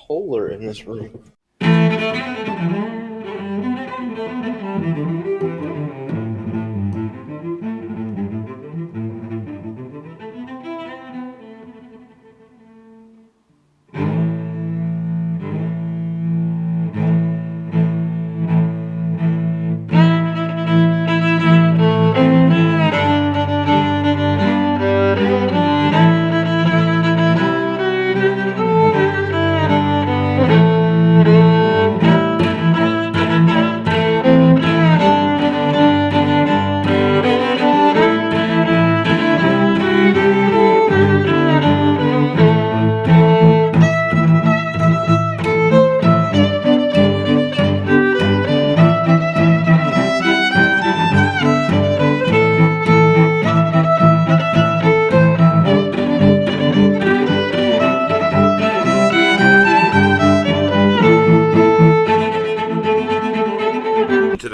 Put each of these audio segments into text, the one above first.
bipolar in this room.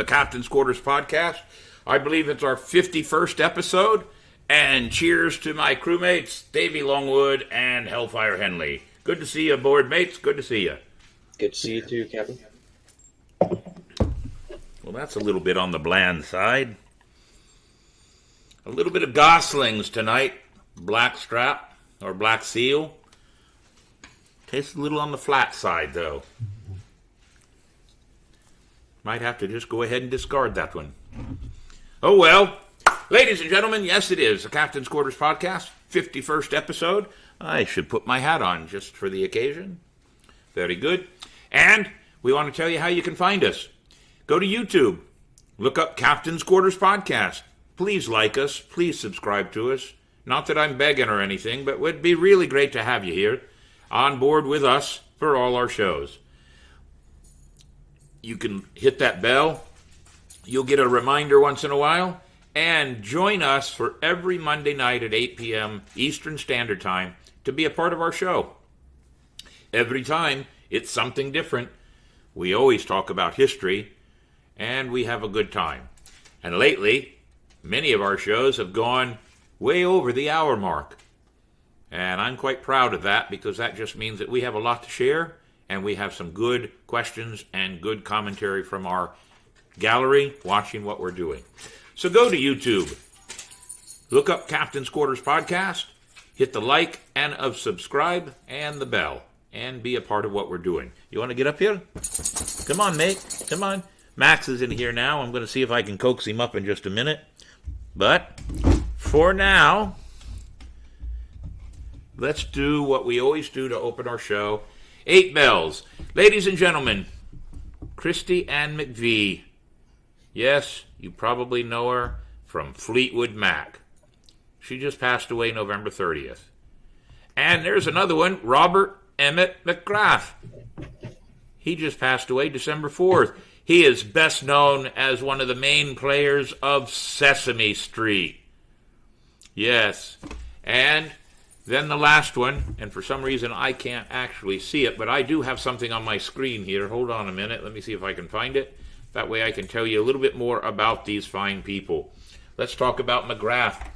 Captain's Quarters podcast. I believe it's our 51st episode, and cheers to my crewmates, Davey, Longwood, and Hellfire, Henley. Good to see you aboard, mates. Good to see you. Good to see you too, Captain. Well, that's a little bit on the bland side. A little bit of Goslings tonight. Black strap, or black seal. Tastes a little on the flat side, though. Might have to just go ahead and discard that one. Oh, well. Ladies and gentlemen, yes, it is the Captain's Quarters podcast, 51st episode. I should put my hat on just for the occasion. Very good. And we want to tell you how you can find us. Go to YouTube. Look up Captain's Quarters podcast. Please like us. Please subscribe to us. Not that I'm begging or anything, but it would be really great to have you here on board with us for all our shows. You can hit that bell. You'll get a reminder once in a while. And join us for every Monday night at 8 p.m. Eastern Standard Time to be a part of our show. Every time, it's something different. We always talk about history, and we have a good time. And lately, many of our shows have gone way over the hour mark. And I'm quite proud of that, because that just means that we have a lot to share. And we have some good questions and good commentary from our gallery watching what we're doing. So go to YouTube. Look up Captain's Quarters Podcast. Hit the like and of subscribe and the bell. And be a part of what we're doing. You want to get up here? Come on, mate. Come on. Max is in here now. I'm going to see if I can coax him up in just a minute. But for now, let's do what we always do to open our show. 8 bells. Ladies and gentlemen, Christy Ann McVie. Yes, you probably know her from Fleetwood Mac. She just passed away November 30th. And there's another one, Robert Emmett McGrath. He just passed away December 4th. He is best known as one of the main players of Sesame Street. Yes. And then the last one, and for some reason I can't actually see it, but I do have something on my screen here. Hold on a minute. Let me see if I can find it. That way I can tell you a little bit more about these fine people. Let's talk about McGrath.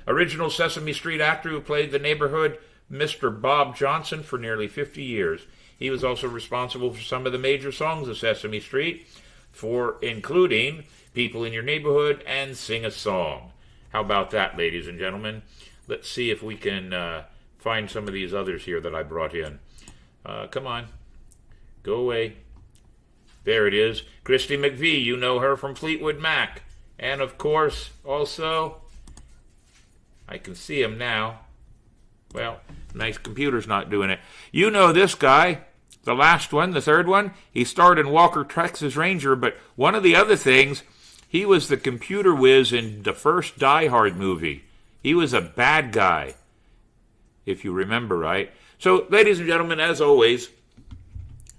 Original Sesame Street actor who played the neighborhood Mr. Bob Johnson for nearly 50 years. He was also responsible for some of the major songs of Sesame Street, for including People in Your Neighborhood and Sing a Song. How about that, ladies and gentlemen? Let's see if we can find some of these others here that I brought in. Come on. Go away. There it is. Christy McVie, you know her from Fleetwood Mac. And, of course, also, I can see him now. Well, nice computer's not doing it. You know this guy, the last one, the third one. He starred in Walker, Texas Ranger, but one of the other things, he was the computer whiz in the first Die Hard movie. He was a bad guy, if you remember right. So, ladies and gentlemen, as always,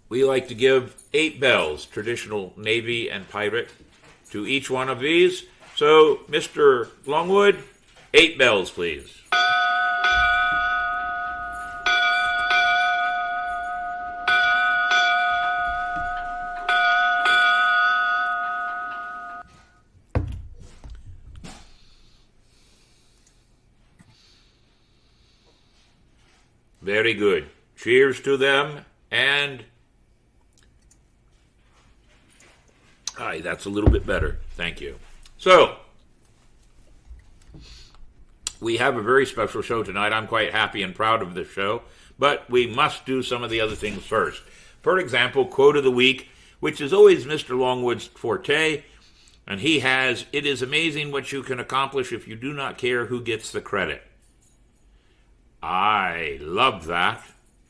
we like to give 8 bells, traditional Navy and pirate, to each one of these. So, Mr. Longwood, 8 bells, please. Very good. Cheers to them, And that's a little bit better. Thank you. So, we have a very special show tonight. I'm quite happy and proud of this show, but we must do some of the other things first. For example, quote of the week, which is always Mr. Longwood's forte, and he has, "It is amazing what you can accomplish if you do not care who gets the credit." I love that.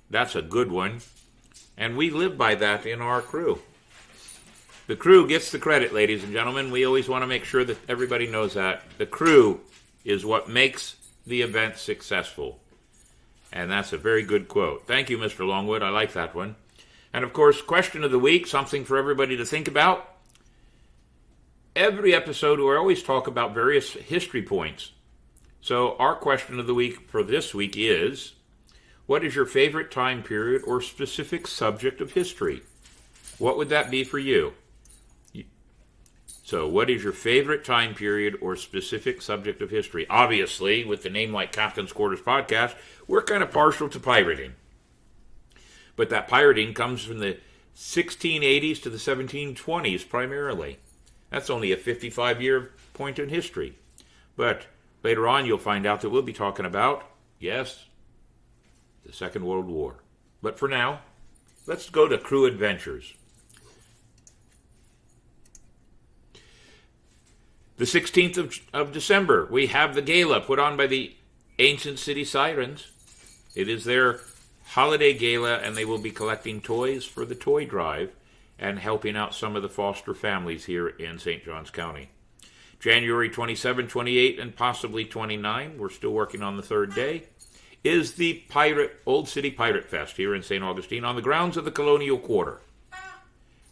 That's a good one. And we live by that in our crew. The crew gets the credit, ladies and gentlemen. We always want to make sure that everybody knows that. The crew is what makes the event successful. And that's a very good quote. Thank you, Mr. Longwood. I like that one. And, of course, question of the week, something for everybody to think about. Every episode, we always talk about various history points. So our question of the week for this week is, what is your favorite time period or specific subject of history? What would that be for you? So what is your favorite time period or specific subject of history? Obviously, with the name like Captain's Quarters Podcast, we're kind of partial to pirating. But that pirating comes from the 1680s to the 1720s primarily. That's only a 55-year point in history. But later on, you'll find out that we'll be talking about, yes, the Second World War. But for now, let's go to Crew Adventures. The 16th of December, we have the gala put on by the Ancient City Sirens. It is their holiday gala, and they will be collecting toys for the toy drive and helping out some of the foster families here in St. Johns County. January 27, 28, and possibly 29, we're still working on the third day, is the Old City Pirate Fest here in St. Augustine on the grounds of the Colonial Quarter.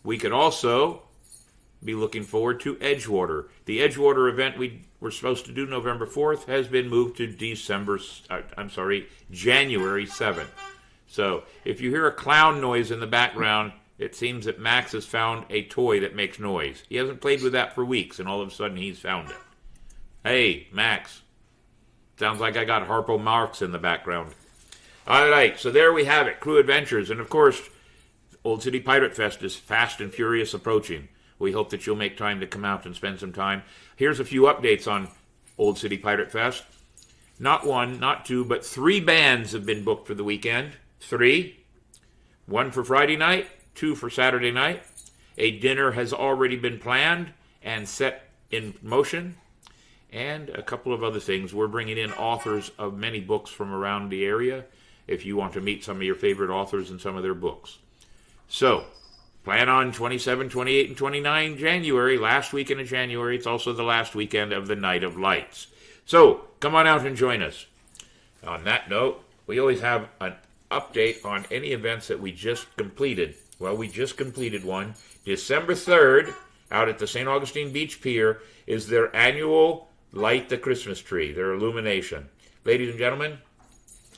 We could also be looking forward to Edgewater. The Edgewater event we were supposed to do November 4th has been moved to January 7th. So if you hear a clown noise in the background, it seems that Max has found a toy that makes noise. He hasn't played with that for weeks, and all of a sudden he's found it. Hey, Max. Sounds like I got Harpo Marx in the background. All right, so there we have it, Crew Adventures. And, of course, Old City Pirate Fest is fast and furious approaching. We hope that you'll make time to come out and spend some time. Here's a few updates on Old City Pirate Fest. Not one, not two, but 3 bands have been booked for the weekend. 3. 1 for Friday night, 2 for Saturday night. A dinner has already been planned and set in motion. And a couple of other things. We're bringing in authors of many books from around the area if you want to meet some of your favorite authors and some of their books. So, plan on 27, 28, and 29 January, last weekend of January. It's also the last weekend of the Night of Lights. So, come on out and join us. On that note, we always have an update on any events that we just completed. Well, we just completed one. December 3rd, out at the St. Augustine Beach Pier, is their annual Light the Christmas Tree, their illumination. Ladies and gentlemen,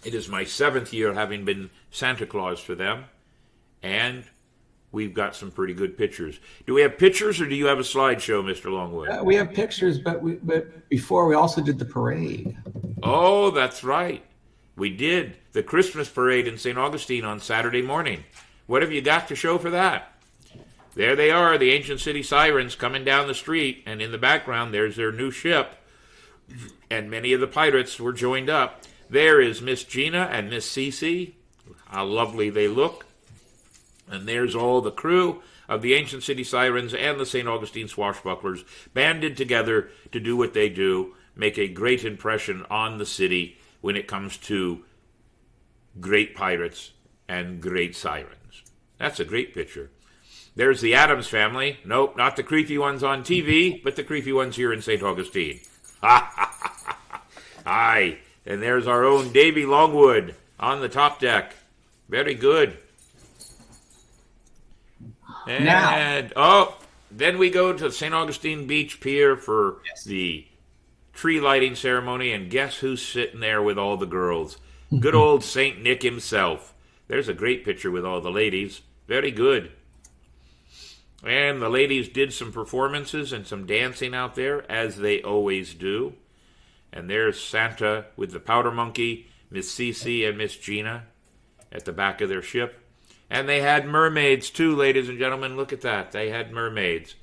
it is my 7th year having been Santa Claus for them, and we've got some pretty good pictures. Do we have pictures, or do you have a slideshow, Mr. Longwood? We have pictures, but before we also did the parade. Oh, that's right. We did the Christmas parade in St. Augustine on Saturday morning. What have you got to show for that? There they are, the Ancient City Sirens coming down the street, and in the background there's their new ship, and many of the pirates were joined up. There is Miss Gina and Miss Cece. How lovely they look. And there's all the crew of the Ancient City Sirens and the St. Augustine Swashbucklers banded together to do what they do, make a great impression on the city when it comes to great pirates and great sirens. That's a great picture. There's the Addams family. Nope, not the creepy ones on TV, but the creepy ones here in St. Augustine. Aye, and there's our own Davey Longwood on the top deck. Very good. And, then we go to St. Augustine Beach Pier for the tree lighting ceremony, and guess who's sitting there with all the girls? Good old St. Nick himself. There's a great picture with all the ladies. Very good. And the ladies did some performances and some dancing out there, as they always do. And there's Santa with the powder monkey, Miss Cece and Miss Gina at the back of their ship. And they had mermaids too, ladies and gentlemen. Look at that. They had mermaids.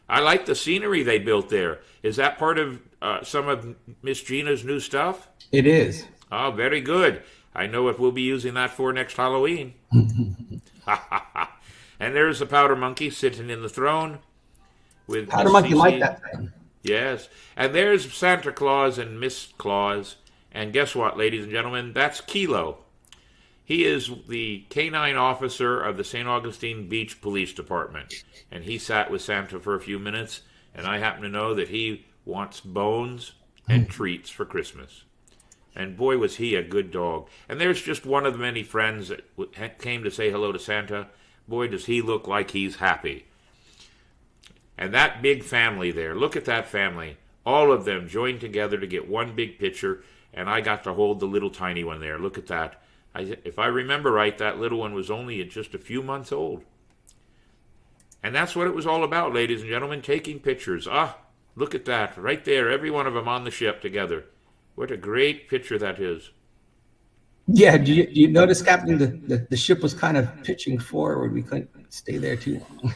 I like the scenery they built there. Is that part of some of Miss Gina's new stuff? It is. Oh, very good. I know what we'll be using that for next Halloween. And there's the powder monkey sitting in the throne. With Powder monkey like that thing. Yes. And there's Santa Claus and Miss Claus. And guess what, ladies and gentlemen? That's Kilo. He is the canine officer of the St. Augustine Beach Police Department. And he sat with Santa for a few minutes. And I happen to know that he wants bones and treats for Christmas. And boy, was he a good dog. And there's just one of the many friends that came to say hello to Santa. Boy, does he look like he's happy. And that big family there, look at that family. All of them joined together to get one big picture, and I got to hold the little tiny one there. Look at that. If I remember right, that little one was only just a few months old. And that's what it was all about, ladies and gentlemen, taking pictures. Ah, look at that, right there, every one of them on the ship together. What a great picture that is. Yeah, do you notice, Captain, the ship was kind of pitching forward. We couldn't stay there too long.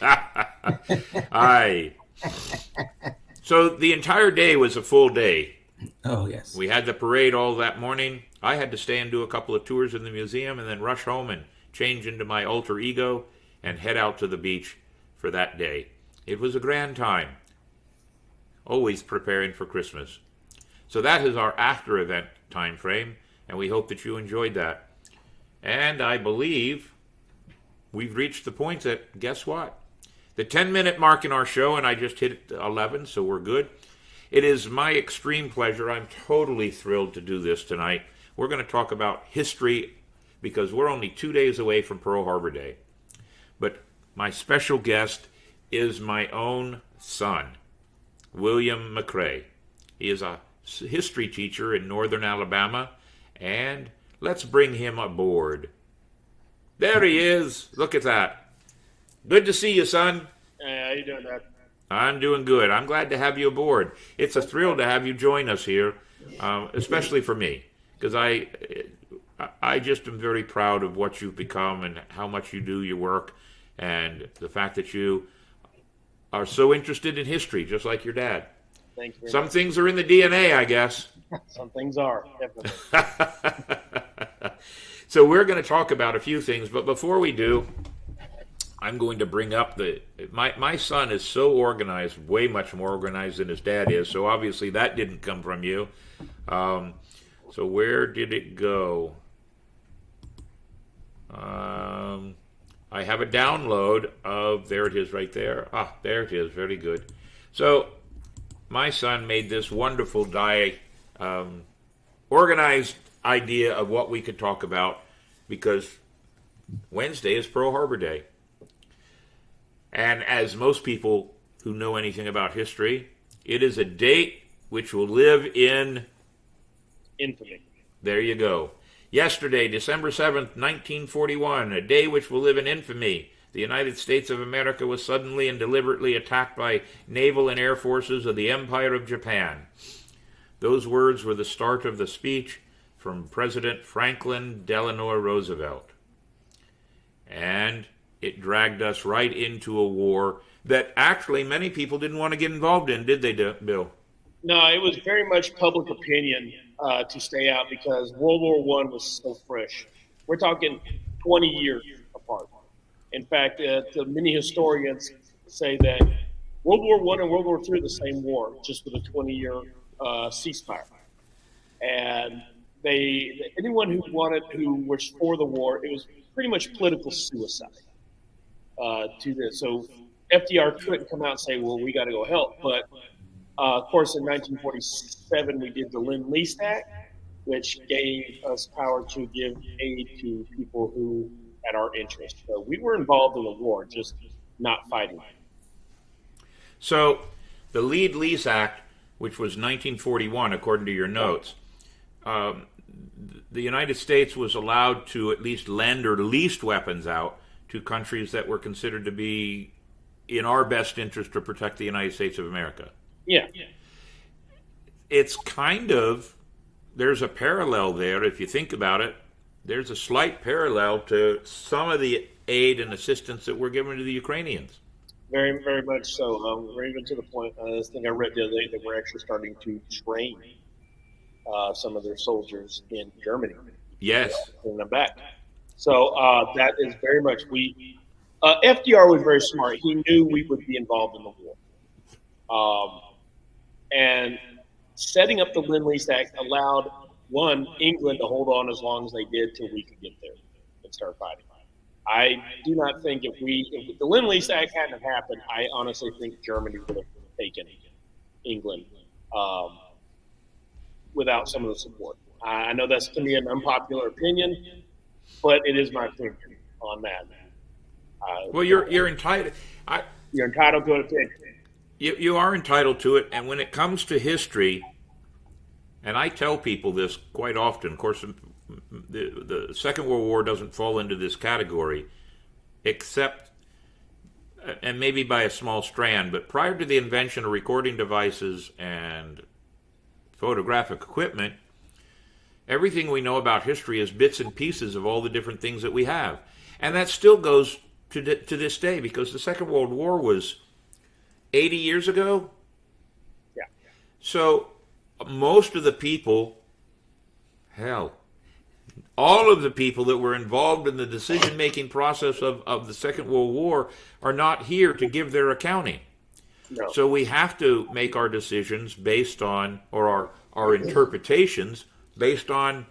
Aye. So the entire day was a full day. Oh, yes. We had the parade all that morning. I had to stay and do a couple of tours in the museum and then rush home and change into my alter ego and head out to the beach for that day. It was a grand time. Always preparing for Christmas. So that is our after-event time frame, and we hope that you enjoyed that. And I believe we've reached the point that, guess what? The 10-minute mark in our show, and I just hit 11, so we're good. It is my extreme pleasure. I'm totally thrilled to do this tonight. We're going to talk about history because we're only 2 days away from Pearl Harbor Day. But my special guest is my own son, William McCrae. He is a history teacher in northern Alabama, and let's bring him aboard. There he is. Look at that. Good to see you, son. Hey, how you doing, Dad? I'm doing good. I'm glad to have you aboard. It's a thrill to have you join us here, especially for me, because I just am very proud of what you've become and how much you do your work, and the fact that you are so interested in history, just like your dad. Thank you. Some things are in the DNA, I guess. Some things are, definitely. So we're going to talk about a few things, but before we do, I'm going to bring up my son is so organized, way much more organized than his dad is, so obviously that didn't come from you. So where did it go? I have a download of, there it is right there. Ah, there it is, very good. So my son made this wonderful organized idea of what we could talk about because Wednesday is Pearl Harbor Day. And as most people who know anything about history, it is a date which will live in infamy. There you go. Yesterday, December 7th, 1941, a day which will live in infamy. The United States of America was suddenly and deliberately attacked by naval and air forces of the Empire of Japan. Those words were the start of the speech from President Franklin Delano Roosevelt. And it dragged us right into a war that actually many people didn't want to get involved in, did they, Bill? No, it was very much public opinion to stay out because World War I was so fresh. We're talking 20 years apart. In fact, many historians say that World War I and World War II are the same war, just with a 20-year ceasefire. And anyone who was for the war, it was pretty much political suicide to this. So FDR couldn't come out and say, well, we got to go help. But, of course, in 1947, we did the Lend-Lease Act, which gave us power to give aid to people who had our interest. So we were involved in the war, just not fighting. So the Lend-Lease Act, which was 1941, according to your notes, the United States was allowed to at least lend or lease weapons out to countries that were considered to be in our best interest to protect the United States of America. Yeah. It's kind of, there's a parallel there, if you think about it. There's a slight parallel to some of the aid and assistance that we're giving to the Ukrainians. Very, very much so. We're even to the point. This thing I read the other day that we're actually starting to train some of their soldiers in Germany. Yes. Bring them back. So that is very much FDR was very smart. He knew we would be involved in the war, and setting up the Lend-Lease Act allowed England to hold on as long as they did till we could get there and start fighting. I do not think if the Lend-Lease Act hadn't happened, I honestly think Germany would have taken England without some of the support. I know that's to me an unpopular opinion, but it is my opinion on that. Well, you're entitled. You're entitled to an opinion. You are entitled to it, and when it comes to history, and I tell people this quite often. Of course, the Second World War doesn't fall into this category, except, and maybe by a small strand, but prior to the invention of recording devices and photographic equipment, everything we know about history is bits and pieces of all the different things that we have. And that still goes to this day, because the Second World War was 80 years ago. Yeah. So most of the people, all of the people that were involved in the decision-making process of the Second World War are not here to give their accounting. No. So we have to make our decisions based on, or our interpretations based on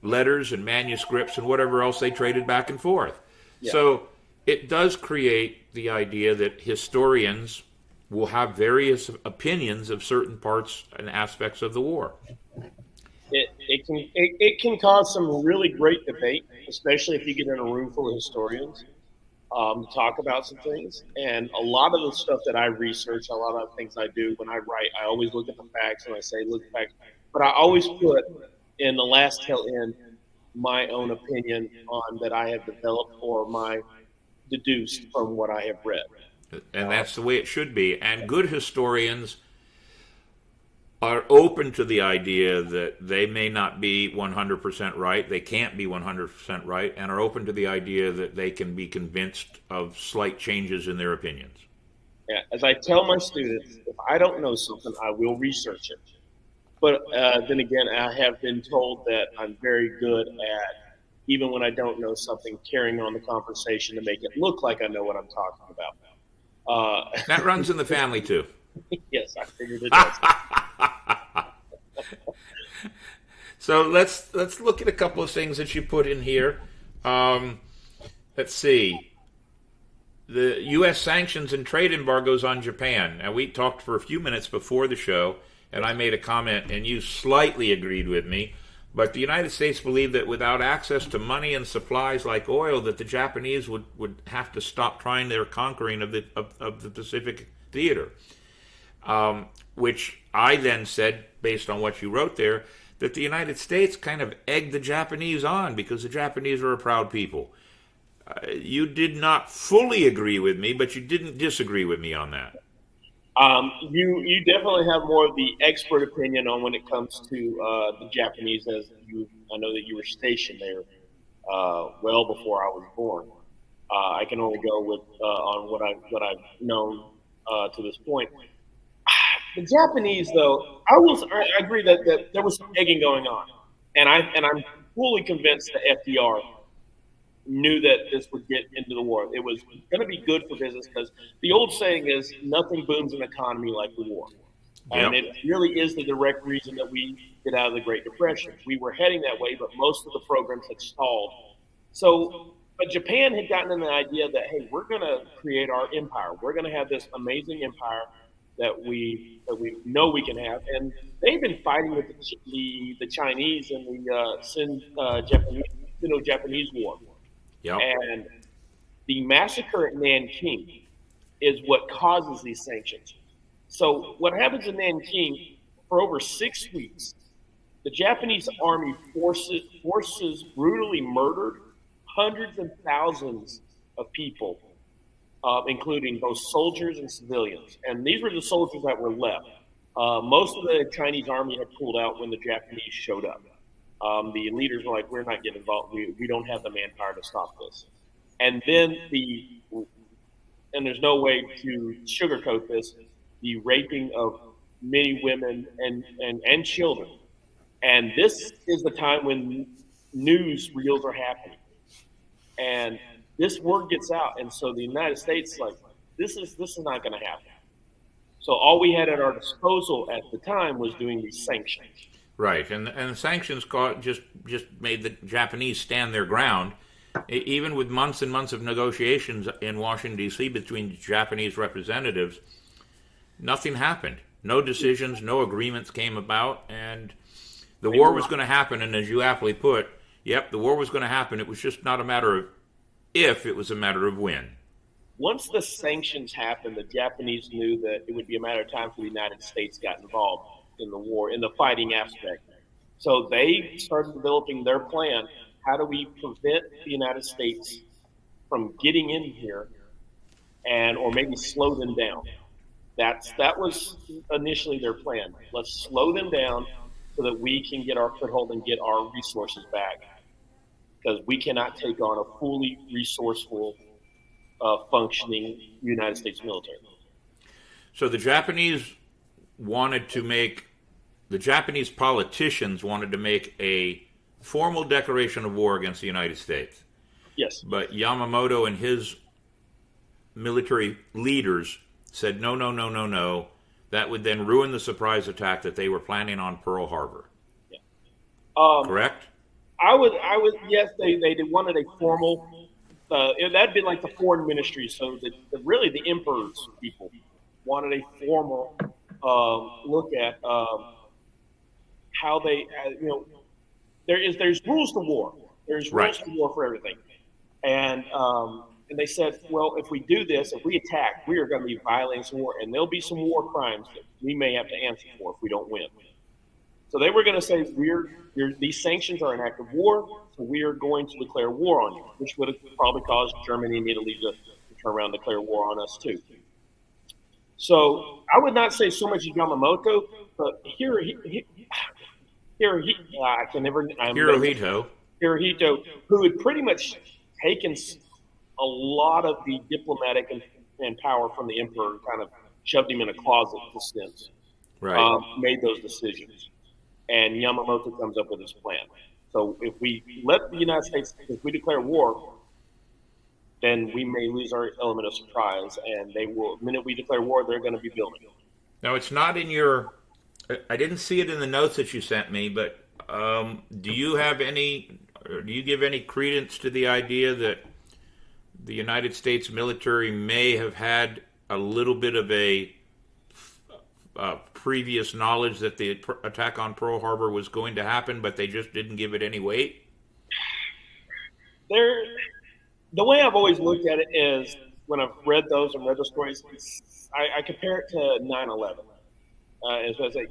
letters and manuscripts and whatever else they traded back and forth. Yeah. So it does create the idea that historians will have various opinions of certain parts and aspects of the war. It can cause some really great debate, especially if you get in a room full of historians to talk about some things. And a lot of the stuff that I research, a lot of the things I do when I write, I always look at the facts and I say, look at the facts. But I always put in the last tail end my own opinion on that I have developed or my deduced from what I have read. And that's the way it should be. And good historians are open to the idea that they may not be 100% right, they can't be 100% right, and are open to the idea that they can be convinced of slight changes in their opinions. Yeah, as I tell my students, if I don't know something, I will research it. But then again, I have been told that I'm very good at, even when I don't know something, carrying on the conversation to make it look like I know what I'm talking about. That runs in the family, too. Yes, I figured it does. So let's look at a couple of things that you put in here. Let's see. The U.S. sanctions and trade embargoes on Japan. Now, we talked for a few minutes before the show, and I made a comment, and you slightly agreed with me. But the United States believed that without access to money and supplies like oil, that the Japanese would have to stop trying their conquering of the Pacific theater. Which I then said, based on what you wrote there, that the United States kind of egged the Japanese on because the Japanese are a proud people. You did not fully agree with me, but you didn't disagree with me on that. You definitely have more of the expert opinion on when it comes to the Japanese, as I know that you were stationed there well before I was born. I can only go with on what I've known to this point. The Japanese, though, I agree that there was some egging going on, and I'm fully convinced that FDR knew that this would get into the war. It was going to be good for business because the old saying is nothing booms an economy like the war. Yep. And it really is the direct reason that we get out of the Great Depression. We were heading that way, but most of the programs had stalled. So, but Japan had gotten in the idea that, hey, we're going to create our empire. We're going to have this amazing empire that we know we can have. And they've been fighting with the Chinese in the Sino-Japanese War. Yep. And the massacre at Nanking is what causes these sanctions. So what happens in Nanking, for over 6 weeks, the Japanese army forces brutally murdered hundreds and thousands of people, including both soldiers and civilians. And these were the soldiers that were left. Most of the Chinese army had pulled out when the Japanese showed up. The leaders were like, we're not getting involved. We don't have the manpower to stop this. And then and there's no way to sugarcoat this, the raping of many women and children. And this is the time when news reels are happening. And this word gets out. And so the United States, like, this is not going to happen. So all we had at our disposal at the time was doing these sanctions. Right, and sanctions just made the Japanese stand their ground, even with months and months of negotiations in Washington, D.C. between Japanese representatives. Nothing happened. No decisions, no agreements came about, and the war was going to happen. And as you aptly put, yep, the war was going to happen. It was just not a matter of if, it was a matter of when. Once the sanctions happened, the Japanese knew that it would be a matter of time for the United States got involved in the war, in the fighting aspect. So they started developing their plan. How do we prevent the United States from getting in here or maybe slow them down? That was initially their plan. Let's slow them down so that we can get our foothold and get our resources back. Because we cannot take on a fully resourceful, functioning United States military. So the Japanese politicians wanted to make a formal declaration of war against the United States. Yes. But Yamamoto and his military leaders said, no. That would then ruin the surprise attack that they were planning on Pearl Harbor. Yeah. Correct? I would. Yes, they wanted a formal. That'd been like the foreign ministry. So really the emperor's people wanted a formal look at how they. There's rules to war. There's rules to war for everything, and they said, well, if we do this, if we attack, we are going to be violating some war, and there'll be some war crimes that we may have to answer for if we don't win. So they were going to say, these sanctions are an act of war, so we are going to declare war on you, which would have probably caused Germany and Italy to turn around and declare war on us too. So I would not say so much as Yamamoto, but Hirohito, who had pretty much taken a lot of the diplomatic and power from the emperor and kind of shoved him in a closet, in a sense, made those decisions. And Yamamoto comes up with his plan. So if we let the United States, if we declare war, then we may lose our element of surprise. And they will, the minute we declare war, they're going to be building. Now, it's not in I didn't see it in the notes that you sent me, but do you give any credence to the idea that the United States military may have had a little bit of a previous knowledge that the attack on Pearl Harbor was going to happen, but they just didn't give it any weight? The way I've always looked at it is, when I've read those stories, I compare it to 9/11. As I say,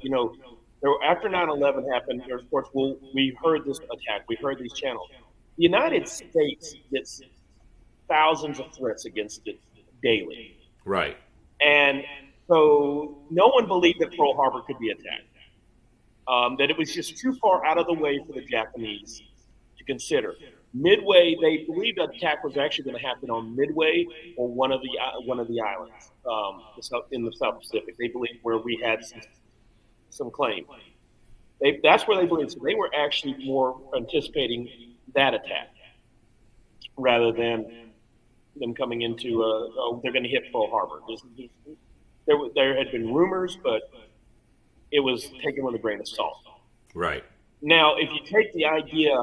after 9/11 happened, of course, we heard this attack, we heard these channels. The United States gets thousands of threats against it daily. Right. And so no one believed that Pearl Harbor could be attacked. That it was just too far out of the way for the Japanese to consider. Midway, they believed the attack was actually going to happen on Midway or one of the islands in the South Pacific. They believed where we had some claim. That's where they believed. So they were actually more anticipating that attack rather than them coming into they're going to hit Pearl Harbor. There had been rumors, but it was taken with a grain of salt. Right. Now, if you take the idea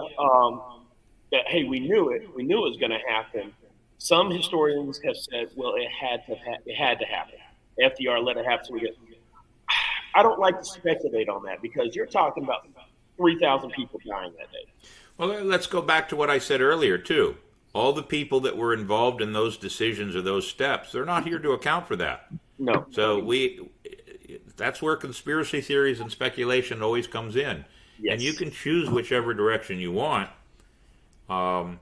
that, hey, we knew it was going to happen, some historians have said, well, it had to happen. FDR let it happen. So I don't like to speculate on that, because you're talking about 3,000 people dying that day. Well, let's go back to what I said earlier, too. All the people that were involved in those decisions or those steps, they're not here to account for that. No. So that's where conspiracy theories and speculation always comes in. Yes. And you can choose whichever direction you want, but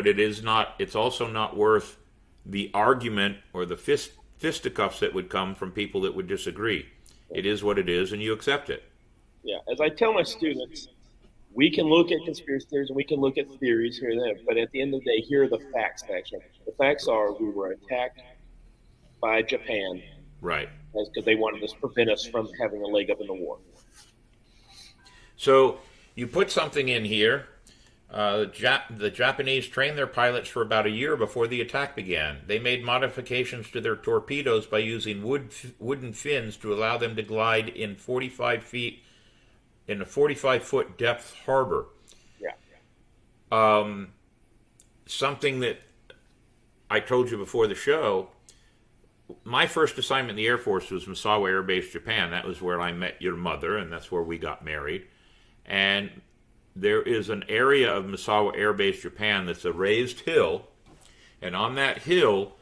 it's also not worth the argument or the fisticuffs that would come from people that would disagree. It is what it is, and you accept it. Yeah. As I tell my students, we can look at conspiracy theories and we can look at theories here and there, but at the end of the day, here are the facts. Actually, the facts are we were attacked by Japan, Right. because they wanted to prevent us from having a leg up in the war. So you put something in here. The Japanese trained their pilots for about a year before the attack began. They made modifications to their torpedoes by using wooden fins to allow them to glide in 45 feet in a 45-foot depth harbor. Yeah. Something that I told you before the show, my first assignment in the Air Force was Misawa Air Base, Japan. That was where I met your mother, and that's where we got married. And there is an area of Misawa Air Base, Japan that's a raised hill, and on that hill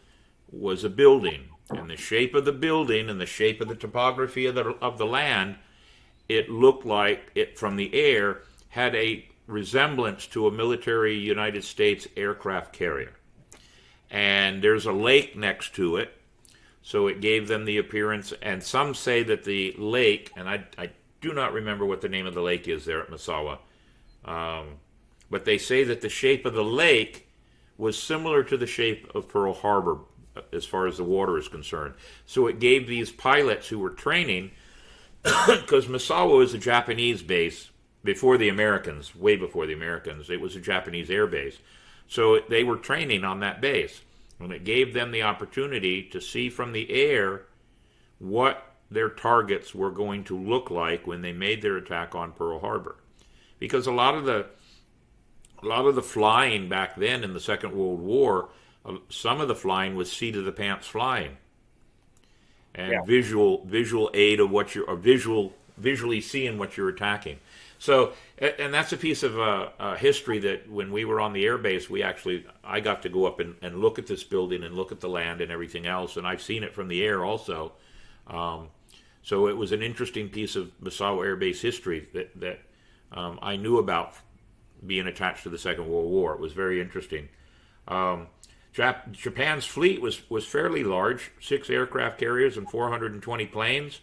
was a building. And the shape of the building and the shape of the topography of the land, it looked like it from the air had a resemblance to a military United States aircraft carrier. And there's a lake next to it, so it gave them the appearance. And some say that the lake, and I do not remember what the name of the lake is there at Misawa, but they say that the shape of the lake was similar to the shape of Pearl Harbor as far as the water is concerned. So it gave these pilots who were training, because Misawa was a Japanese base before the Americans, way before the Americans. It was a Japanese air base. So they were training on that base. And it gave them the opportunity to see from the air what their targets were going to look like when they made their attack on Pearl Harbor. Because a lot of the flying back then in the Second World War, some of the flying was seat of the pants flying. And visual aid of what you're, or visually seeing what you're attacking. So, and that's a piece of history that when we were on the air base, I got to go up and look at this building and look at the land and everything else, and I've seen it from the air also. So it was an interesting piece of Misawa Air Base history that I knew about being attached to the Second World War. It was very interesting. Japan's fleet was fairly large, 6 aircraft carriers and 420 planes.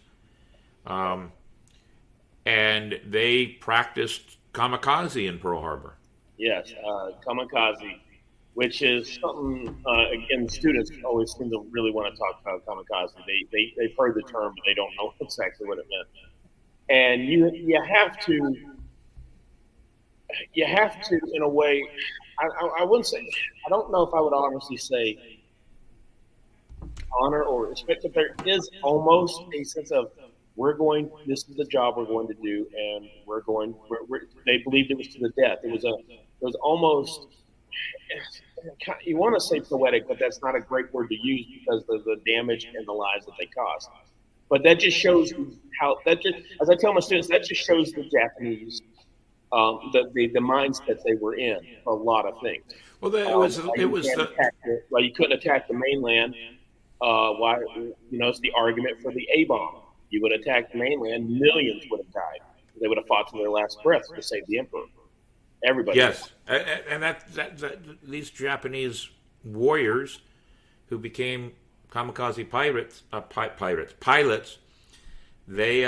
And they practiced kamikaze in Pearl Harbor. Yes, kamikaze, which is something, again, students always seem to really want to talk about kamikaze. They've heard the term, but they don't know exactly what it meant. And you have to, in a way, I wouldn't say, I don't know if I would honestly say honor or respect, but there is almost a sense of, this is the job we're going to do, and they believed it was to the death. It was almost, you want to say poetic, but that's not a great word to use because of the damage and the lives that they caused. But that just shows as I tell my students, that just shows the Japanese, the mindset they were in for a lot of things. Well, you couldn't attack the mainland. It's the argument for the A-bomb. You would attack the mainland, millions would have died. They would have fought to their last breath to save the emperor. Everybody. Yes, and that these Japanese warriors who became kamikaze pilots, they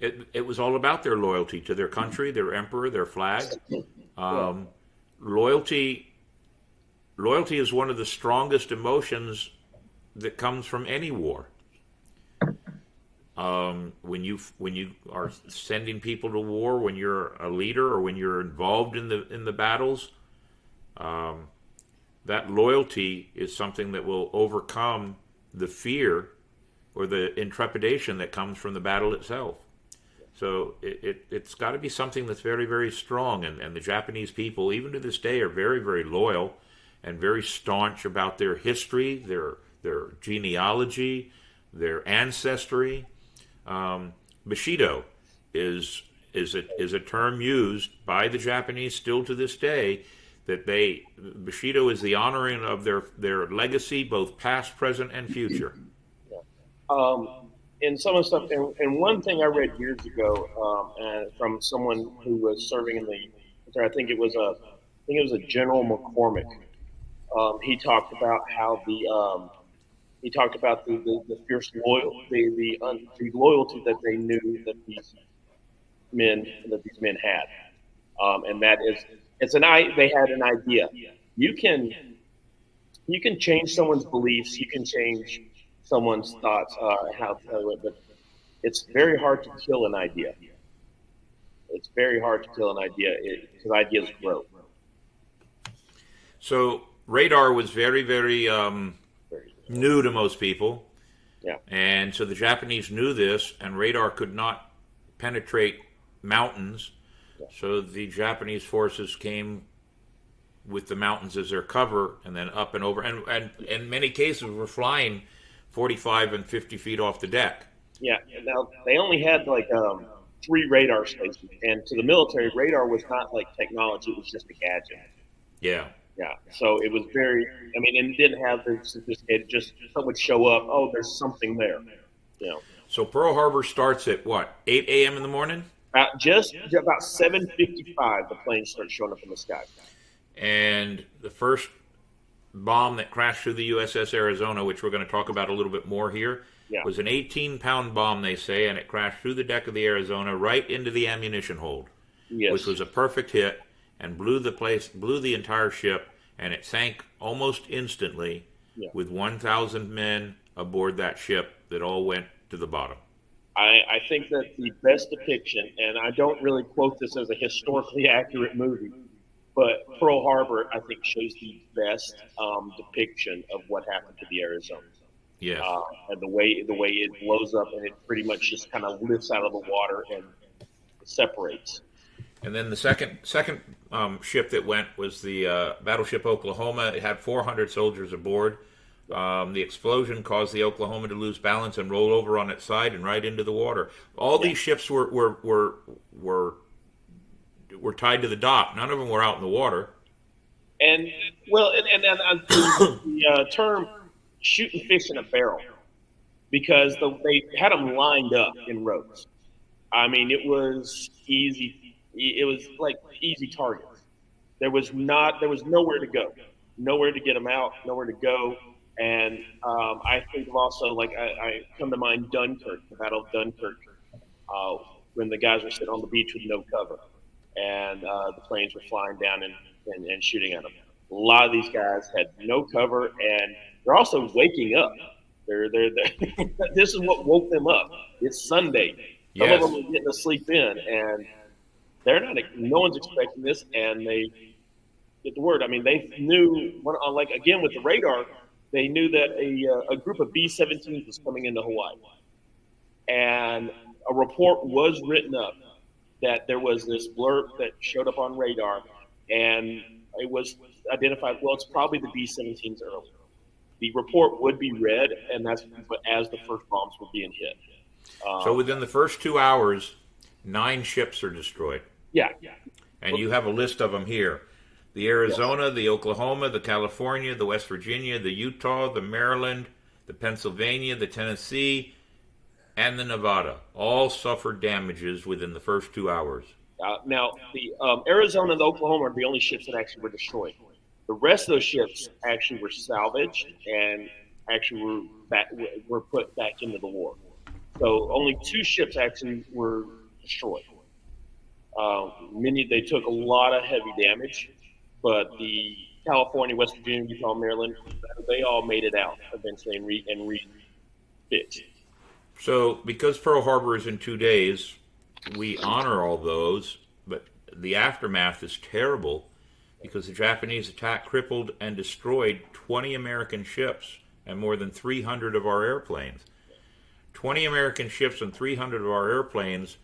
it was all about their loyalty to their country, their emperor, their flag. Loyalty is one of the strongest emotions that comes from any war. When you are sending people to war, when you're a leader or when you're involved in the battles, that loyalty is something that will overcome the fear or the intrepidation that comes from the battle itself. So it's got to be something that's very, very strong, and the Japanese people, even to this day, are very, very loyal and very staunch about their history, their genealogy, their ancestry. Bushido is a term used by the Japanese still to this day, that Bushido is the honoring of their legacy, both past, present, and future. And some of the stuff, and one thing I read years ago, from someone who was serving I think it was a General McCormick. He talked about how the fierce loyalty that they knew that these men had, and that is they had an idea. You can change someone's beliefs, you can change someone's thoughts, but it's very hard to kill an idea. It's very hard to kill an idea because ideas grow. So radar was very, very new to most people. Yeah. And so the Japanese knew this, and radar could not penetrate mountains. Yeah. So the Japanese forces came with the mountains as their cover, and then up and over. And in many cases, were flying 45 and 50 feet off the deck. Yeah. Now, they only had like 3 radar stations. And to the military, radar was not like technology. It was just a gadget. Yeah. Yeah. So it was very, and it didn't have the sophisticated, just someone would show up, oh, there's something there. You know. So Pearl Harbor starts at what, 8 a.m. in the morning? Just about 7:55, the planes start showing up in the sky. And the first bomb that crashed through the USS Arizona, which we're going to talk about a little bit more here, was an 18-pound bomb, they say, and it crashed through the deck of the Arizona right into the ammunition hold, which was a perfect hit and blew the entire ship, and it sank almost instantly with 1,000 men aboard that ship that all went to the bottom. I think that the best depiction, and I don't really quote this as a historically accurate movie, but Pearl Harbor, I think, shows the best depiction of what happened to the Arizona. Yeah. And the way it blows up and it pretty much just kind of lifts out of the water and separates. And then the second ship that went was the battleship Oklahoma. It had 400 soldiers aboard. The explosion caused the Oklahoma to lose balance and roll over on its side and right into the water. All these ships were tied to the dock. None of them were out in the water. And the term shooting fish in a barrel, because they had them lined up in rows. It was easy. It was like easy targets. There was nowhere to go, nowhere to get them out, nowhere to go. And I think of also, I come to mind Dunkirk, the Battle of Dunkirk, when the guys were sitting on the beach with no cover, and the planes were flying down and shooting at them. A lot of these guys had no cover, and they're also waking up. They're this is what woke them up. It's Sunday. Some of them are getting to sleep in, and they're not. No one's expecting this, and they get the word. They knew, again with the radar, they knew that a group of B-17s was coming into Hawaii, and a report was written up that there was this blurb that showed up on radar, and it was identified. Well, it's probably the B-17s earlier. The report would be read, and that's as the first bombs were being hit. So within the first 2 hours, 9 ships are destroyed. Yeah. And you have a list of them here. The Arizona, the Oklahoma, the California, the West Virginia, the Utah, the Maryland, the Pennsylvania, the Tennessee, and the Nevada all suffered damages within the first 2 hours. Now, the Arizona and the Oklahoma are the only ships that actually were destroyed. The rest of those ships actually were salvaged and actually were put back into the war. So only 2 ships actually were destroyed. They took a lot of heavy damage, but the California, West Virginia, Utah, Maryland, they all made it out eventually and refixed. So because Pearl Harbor is in 2 days, we honor all those, but the aftermath is terrible because the Japanese attack crippled and destroyed 20 American ships and more than 300 of our airplanes. 20 American ships and 300 of our airplanes,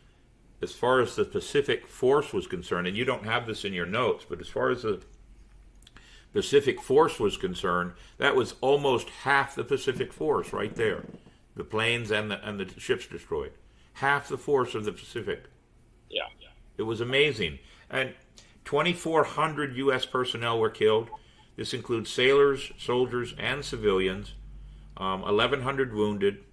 as far as the Pacific Force was concerned, and you don't have this in your notes, but as far as the Pacific Force was concerned, that was almost half the Pacific Force right there. The planes and the ships destroyed. Half the force of the Pacific. Yeah. It was amazing. And 2,400 U.S. personnel were killed. This includes sailors, soldiers, and civilians. 1,100 wounded.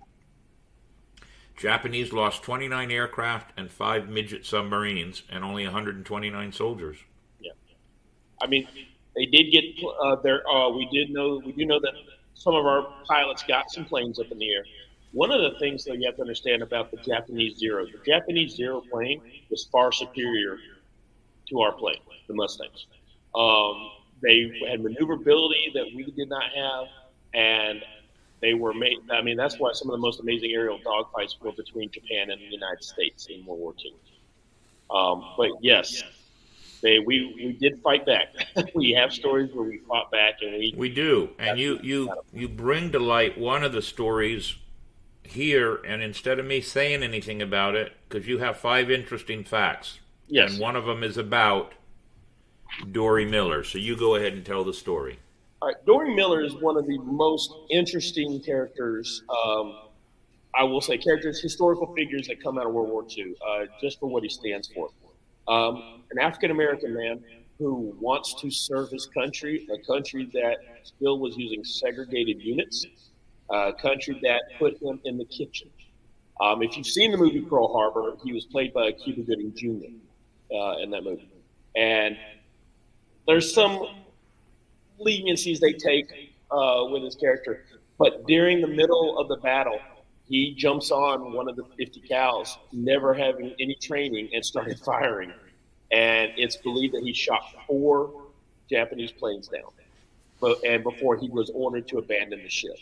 Japanese lost 29 aircraft and 5 midget submarines and only 129 soldiers. Yeah. They did get there. We do know that some of our pilots got some planes up in the air. One of the things that you have to understand about the Japanese Zero plane was far superior to our plane, the Mustangs. They had maneuverability that we did not have, and they were made. I mean, that's why some of the most amazing aerial dogfights were between Japan and the United States in World War II. But yes, we did fight back. We have stories where we fought back, and We do, and you bring to light one of the stories here, and instead of me saying anything about it, because you have 5 interesting facts, yes, and one of them is about Dory Miller. So you go ahead and tell the story. all right. Dory Miller is one of the most interesting characters. I will say characters, historical figures that come out of World War II, just for what he stands for. An African American man who wants to serve his country, a country that still was using segregated units, a country that put him in the kitchen. If you've seen the movie Pearl Harbor, he was played by Cuba Gooding Jr. In that movie. And there's some leniencies they take with his character. But during the middle of the battle, he jumps on one of the 50 cals, never having any training, and started firing. And it's believed that he shot 4 Japanese planes down. And before he was ordered to abandon the ship.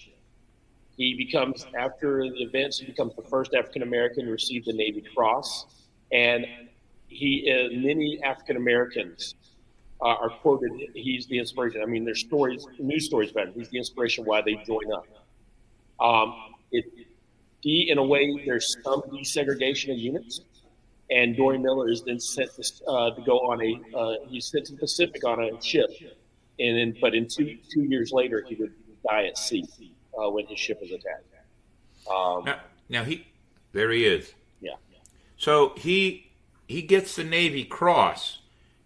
He becomes, after the events, he becomes the first African American to receive the Navy Cross. And many African Americans are quoted, he's the inspiration. I mean, there's stories, news stories about him. He's the inspiration why they join up. In a way, there's some desegregation of units, and Dory Miller is then sent to go on he's sent to the Pacific on a ship, but in two years later, he would die at sea when his ship was attacked. There he is. Yeah. So he gets the Navy Cross.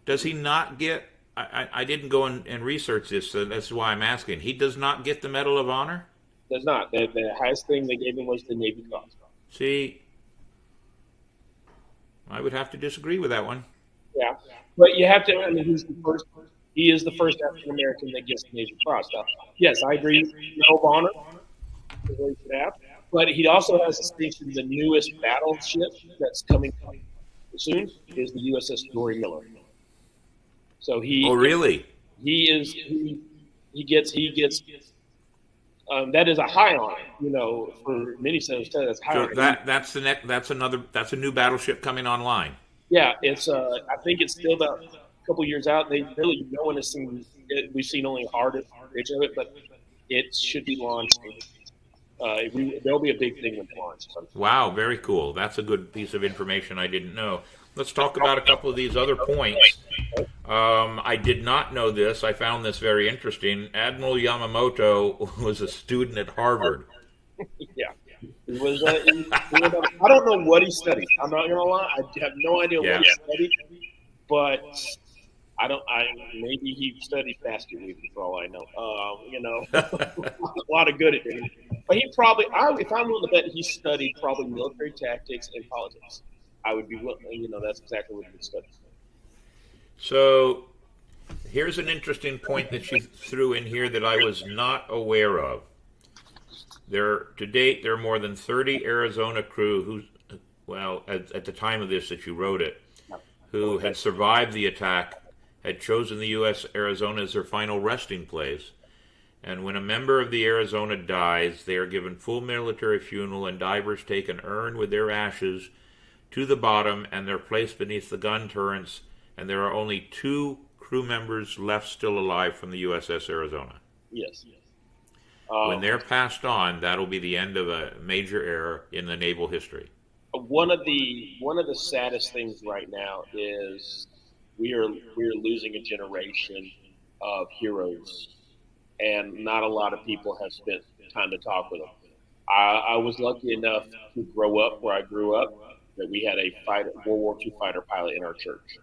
Does he not get? I didn't go and research this, so that's why I'm asking. He does not get the Medal of Honor? Does not. The highest thing they gave him was the Navy Cross. See, I would have to disagree with that one. Yeah, but you have to. I mean, he is the first African American that gets the Navy Cross. Now, yes, I agree. Medal of Honor is what he should have. But he also has distinction. The newest battleship that's coming soon is the USS Dory Miller. So he. Oh, really? He gets. That is a high honor, for many sailors. That's high honor. That's a new battleship coming online. Yeah, it's. I think it's still about a couple years out. No one has seen it. We've seen only hard bridge of it, but it should be launched. There'll be a big thing when it launches. Wow, very cool. That's a good piece of information I didn't know. Let's talk about a couple of these other points. I did not know this. I found this very interesting. Admiral Yamamoto was a student at Harvard. Yeah. He was, I don't know what he studied. I'm not going to lie. I have no idea what he studied. But maybe he studied basket weaving for all I know. A lot of good at it. But he probably, if I'm willing to bet, he studied probably military tactics and politics. I would be willing, that's exactly what he would study. So here's an interesting point that you threw in here that I was not aware of. To date, there are more than 30 Arizona crew at the time of this that you wrote it, who had survived the attack, had chosen the U.S. Arizona as their final resting place. And when a member of the Arizona dies, they are given full military funeral, and divers take an urn with their ashes to the bottom, and they're placed beneath the gun turrets, and there are only 2 crew members left still alive from the USS Arizona. Yes. When they're passed on, that'll be the end of a major era in the naval history. One of the saddest things right now is we are losing a generation of heroes, and not a lot of people have spent time to talk with them. I was lucky enough to grow up where I grew up, that we had a World War II fighter pilot in our church.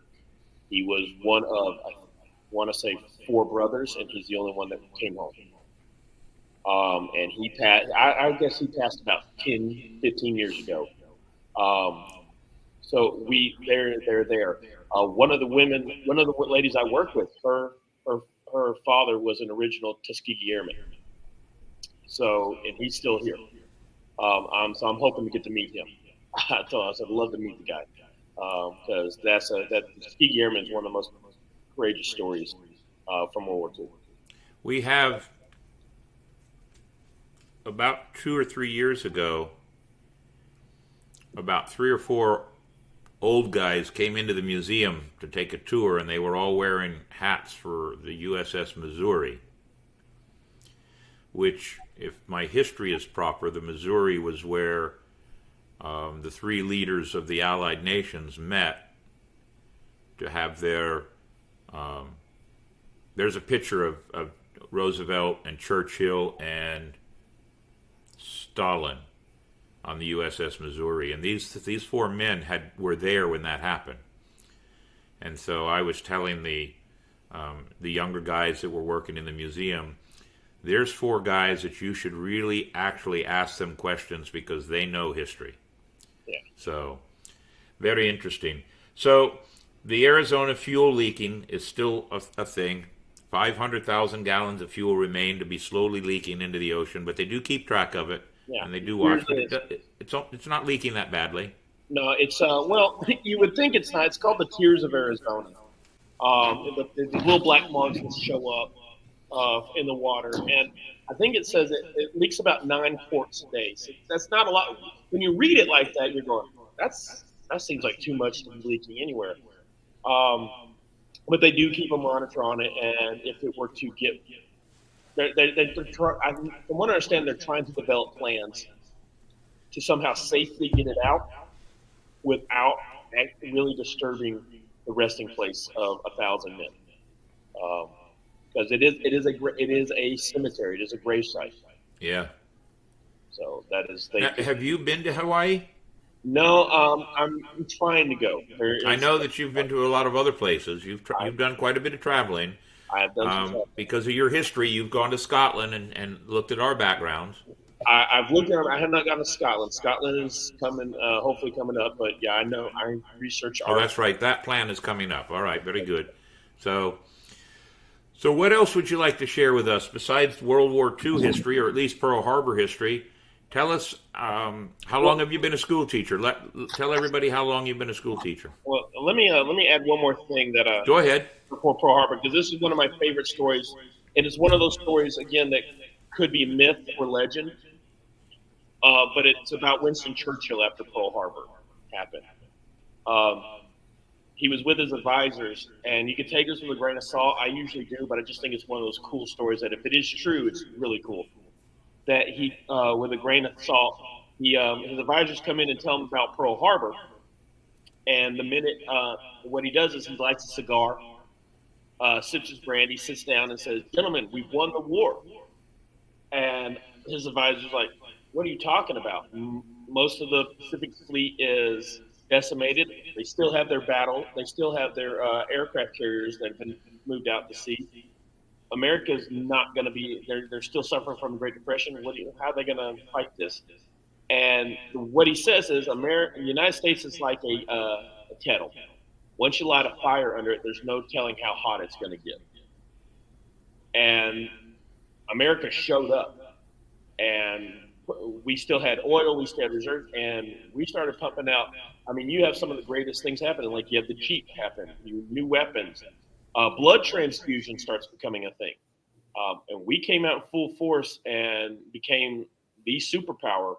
He was one of, I want to say, 4 brothers, and he's the only one that came home. And he passed. I guess he passed about 10, 15 years ago. So they're there. One of the ladies I worked with, her father was an original Tuskegee Airman. So, and he's still here. So I'm hoping to get to meet him. I told him, I said, I'd love to meet the guy. because that Tuskegee Airman is one of the most courageous stories from World War II. We have about 2 or 3 years ago, about 3 or 4 old guys came into the museum to take a tour, and they were all wearing hats for the USS Missouri, which, if my history is proper, the Missouri was where the 3 leaders of the Allied nations met to have their... there's a picture of Roosevelt and Churchill and Stalin on the USS Missouri, and these 4 men were there when that happened. And so I was telling the younger guys that were working in the museum, there's 4 guys that you should really actually ask them questions because they know history. Yeah. So, very interesting. So, the Arizona fuel leaking is still a thing. 500,000 gallons of fuel remain to be slowly leaking into the ocean, but they do keep track of it, and they do watch. But it's not leaking that badly. No, it's well, you would think it's not. It's called the Tears of Arizona. The little black marks will show up in the water, and I think it says it leaks about 9 quarts a day. So that's not a lot. When you read it like that, you're going, that seems like too much to be leaking anywhere. But they do keep a monitor on it, and if it were to get, from what I understand, they're trying to develop plans to somehow safely get it out without really disturbing the resting place of 1,000 men. Because it is a cemetery, it is a grave site. Yeah. So that is. Now, have you been to Hawaii? No, I'm trying to go. I know that you've been to a lot of other places. You've done quite a bit of traveling. I have done some traveling. Because of your history. You've gone to Scotland and looked at our backgrounds. I've looked at. I have not gone to Scotland. Scotland is coming, hopefully coming up. But yeah, I know. I research. Oh, that's right. That plan is coming up. All right, very good. So what else would you like to share with us besides World War II history, or at least Pearl Harbor history? Tell us, how long have you been a school teacher? Tell everybody how long you've been a school teacher. Well, let me add one more thing that. Go ahead. Before Pearl Harbor, because this is one of my favorite stories, and it's one of those stories again that could be myth or legend, but it's about Winston Churchill after Pearl Harbor happened. He was with his advisors, and you can take this with a grain of salt. I usually do, but I just think it's one of those cool stories that if it is true, it's really cool. That he, with a grain of salt, his advisors come in and tell him about Pearl Harbor. And the minute, what he does is he lights a cigar, sips his brandy, sits down and says, "Gentlemen, we've won the war." And his advisor's like, "What are you talking about? Most of the Pacific Fleet is decimated. They still have their they still have their aircraft carriers that have been moved out to sea. America's not going to be, they're still suffering from the Great Depression. How are they going to fight this?" And what he says is, the United States is like a kettle. Once you light a fire under it, there's no telling how hot it's going to get. And America showed up, and we still had oil, we still had reserves, and we started pumping out. I mean, you have some of the greatest things happening, like you have the Jeep happen, new weapons. Blood transfusion starts becoming a thing. And we came out in full force and became the superpower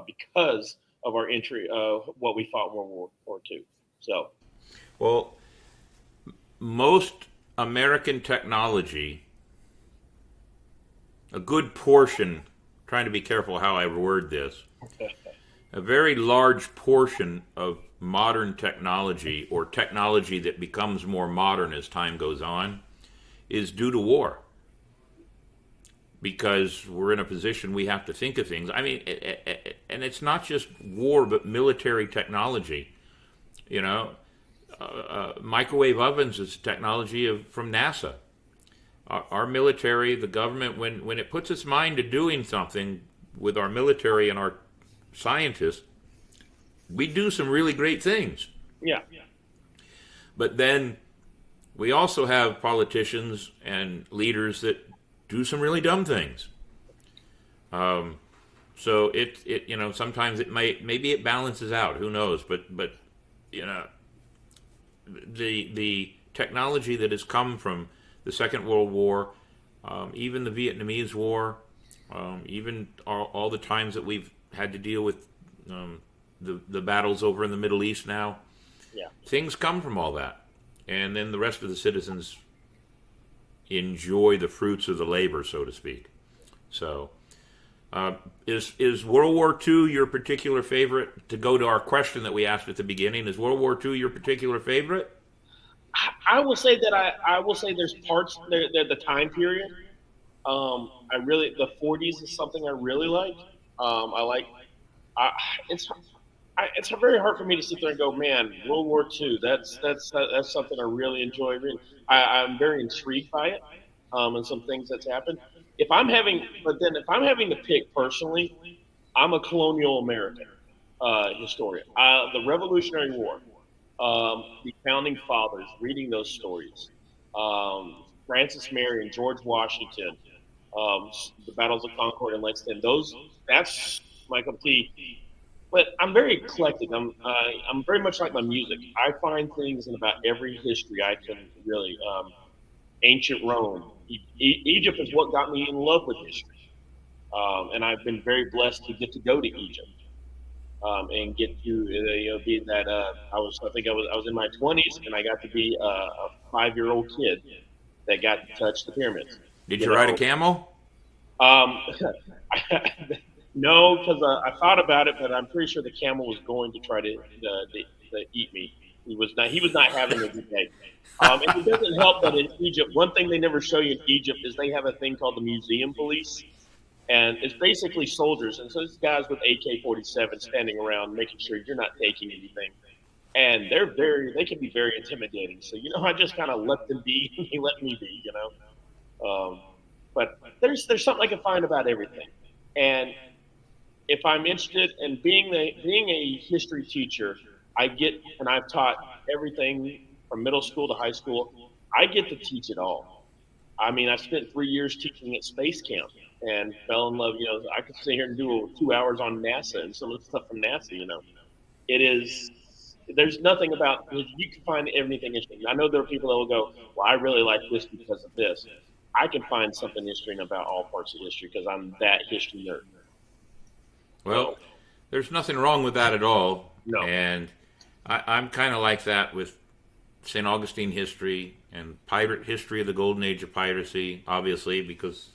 because of our entry of what we fought in World War II. So, well, most American technology, a good portion, trying to be careful how I word this, a very large portion of modern technology, or technology that becomes more modern as time goes on, is due to war. Because we're in a position we have to think of things. I mean, and it's not just war, but military technology. You know, microwave ovens is technology from NASA. Our military, the government, when it puts its mind to doing something with our military and our scientists, we do some really great things. Yeah. But then we also have politicians and leaders that do some really dumb things. So it sometimes maybe it balances out. Who knows? But you know, the technology that has come from the Second World War, even the Vietnamese War, even all the times that we've had to deal with the battles over in the Middle East now. Yeah. Things come from all that. And then the rest of the citizens enjoy the fruits of the labor, so to speak. So, is World War II your particular favorite? To go to our question that we asked at the beginning, is World War II your particular favorite? I will say that I will say there's parts there, the time period. I really the 40s is something I really like. I like. It's very hard for me to sit there and go, man, World War II. That's something I really enjoy reading. I'm very intrigued by it, and some things that's happened. If I'm having to pick personally, I'm a colonial American historian. The Revolutionary War, the founding fathers, reading those stories, Francis Marion, George Washington, the battles of Concord and Lexington. That's my cup of tea. But I'm very eclectic. I'm very much like my music. I find things in about every history I can really. Ancient Rome, Egypt is what got me in love with history, and I've been very blessed to get to go to Egypt and get to be that. I was in my 20s and I got to be a 5-year-old kid that got to touch the pyramids. Did you ride a camel? No, because I thought about it, but I'm pretty sure the camel was going to try to eat me. He was not having a good day. And it doesn't help that in Egypt, one thing they never show you in Egypt is they have a thing called the museum police, and it's basically soldiers, and so it's guys with AK-47 standing around making sure you're not taking anything, and they can be very intimidating. So I just kind of let them be, and they let me be, But there's something I can find about everything, and if I'm interested in being a history teacher, and I've taught everything from middle school to high school. I get to teach it all. I mean, I spent 3 years teaching at Space Camp and fell in love. I could sit here and do 2 hours on NASA and some of the stuff from NASA. There's nothing about, you can find everything interesting. I know there are people that will go, well, I really like this because of this. I can find something interesting about all parts of history because I'm that history nerd. Well, there's nothing wrong with that at all. No. And I'm kind of like that with St. Augustine history and pirate history of the golden age of piracy, obviously, because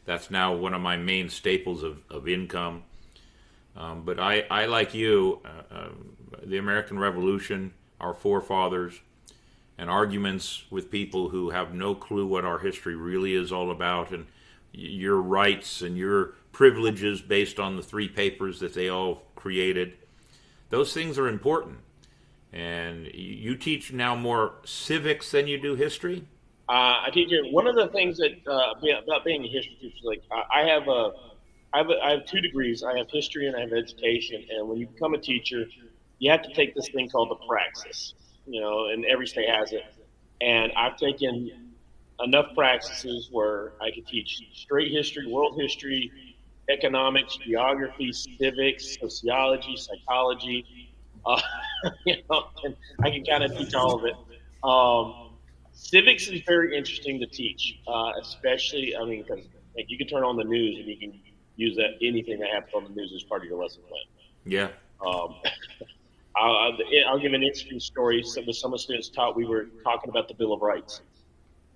that's now one of my main staples of income. But I like you, the American Revolution, our forefathers, and arguments with people who have no clue what our history really is all about, and your rights and your privileges based on the 3 papers that they all created. Those things are important. And you teach now more civics than you do history? I teach you one of the things that about being a history teacher. Like I have 2 degrees. I have history and I have education. And when you become a teacher, you have to take this thing called the praxis. And every state has it. And I've taken enough praxis where I could teach straight history, world history, economics, geography, civics, sociology, psychology. And I can kind of teach all of it. Civics is very interesting to teach, especially, because you can turn on the news and you can use anything that happens on the news as part of your lesson plan. Yeah. I'll give an interesting story. Some of the students taught, we were talking about the Bill of Rights,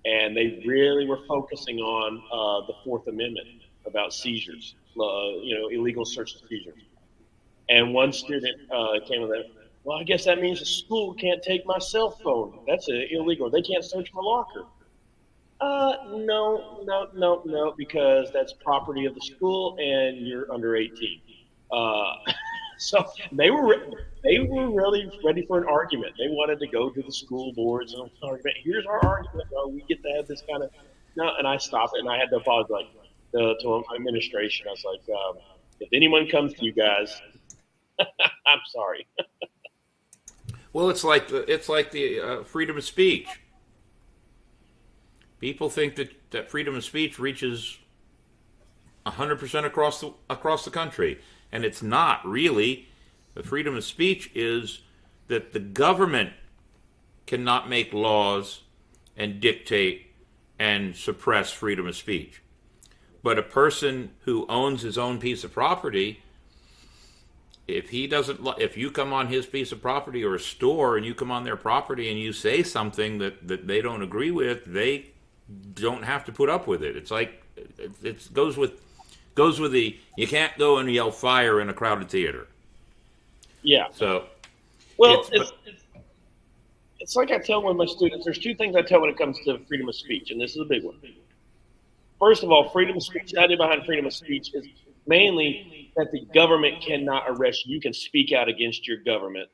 and they really were focusing on the Fourth Amendment about seizures, illegal search and seizures. And one student came with that. Well, I guess that means the school can't take my cell phone. That's illegal. They can't search my locker. No, because that's property of the school, and you're under 18. So they were really ready for an argument. They wanted to go to the school boards and argument. Here's our argument. We get to have this kind of and I stopped it, and I had to apologize to my administration. I was like, if anyone comes to you guys. I'm sorry. Well, it's like the freedom of speech. People think that freedom of speech reaches 100% across the country, and it's not really. The freedom of speech is that the government cannot make laws and dictate and suppress freedom of speech. But a person who owns his own piece of property, if you come on his piece of property, or a store, and you come on their property and you say something that they don't agree with, they don't have to put up with it. It's like it goes with the you can't go and yell fire in a crowded theater. Yeah. So, well, it's like I tell one of my students. There's two things I tell when it comes to freedom of speech, and this is a big one. First of all, freedom of speech. The idea behind freedom of speech is mainly that the government cannot arrest you. You can speak out against your government,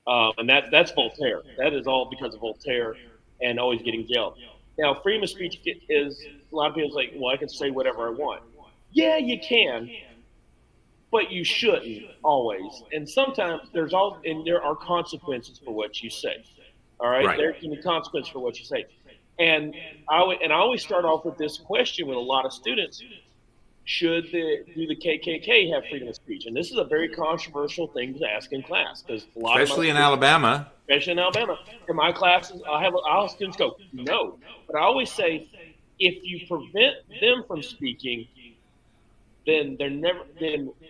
and that's Voltaire. That is all because of Voltaire and always getting jailed. Now, freedom of speech is a lot of people say, well, I can say whatever I want. Yeah, you can, but you shouldn't always. And sometimes there are consequences for what you say. All right, there can be consequences for what you say. And I always start off with this question with a lot of students: do the KKK have freedom of speech? And this is a very controversial thing to ask in class, because especially in Alabama. Especially in Alabama. In my classes, I'll have students go, no. But I always say, if you prevent them from speaking, then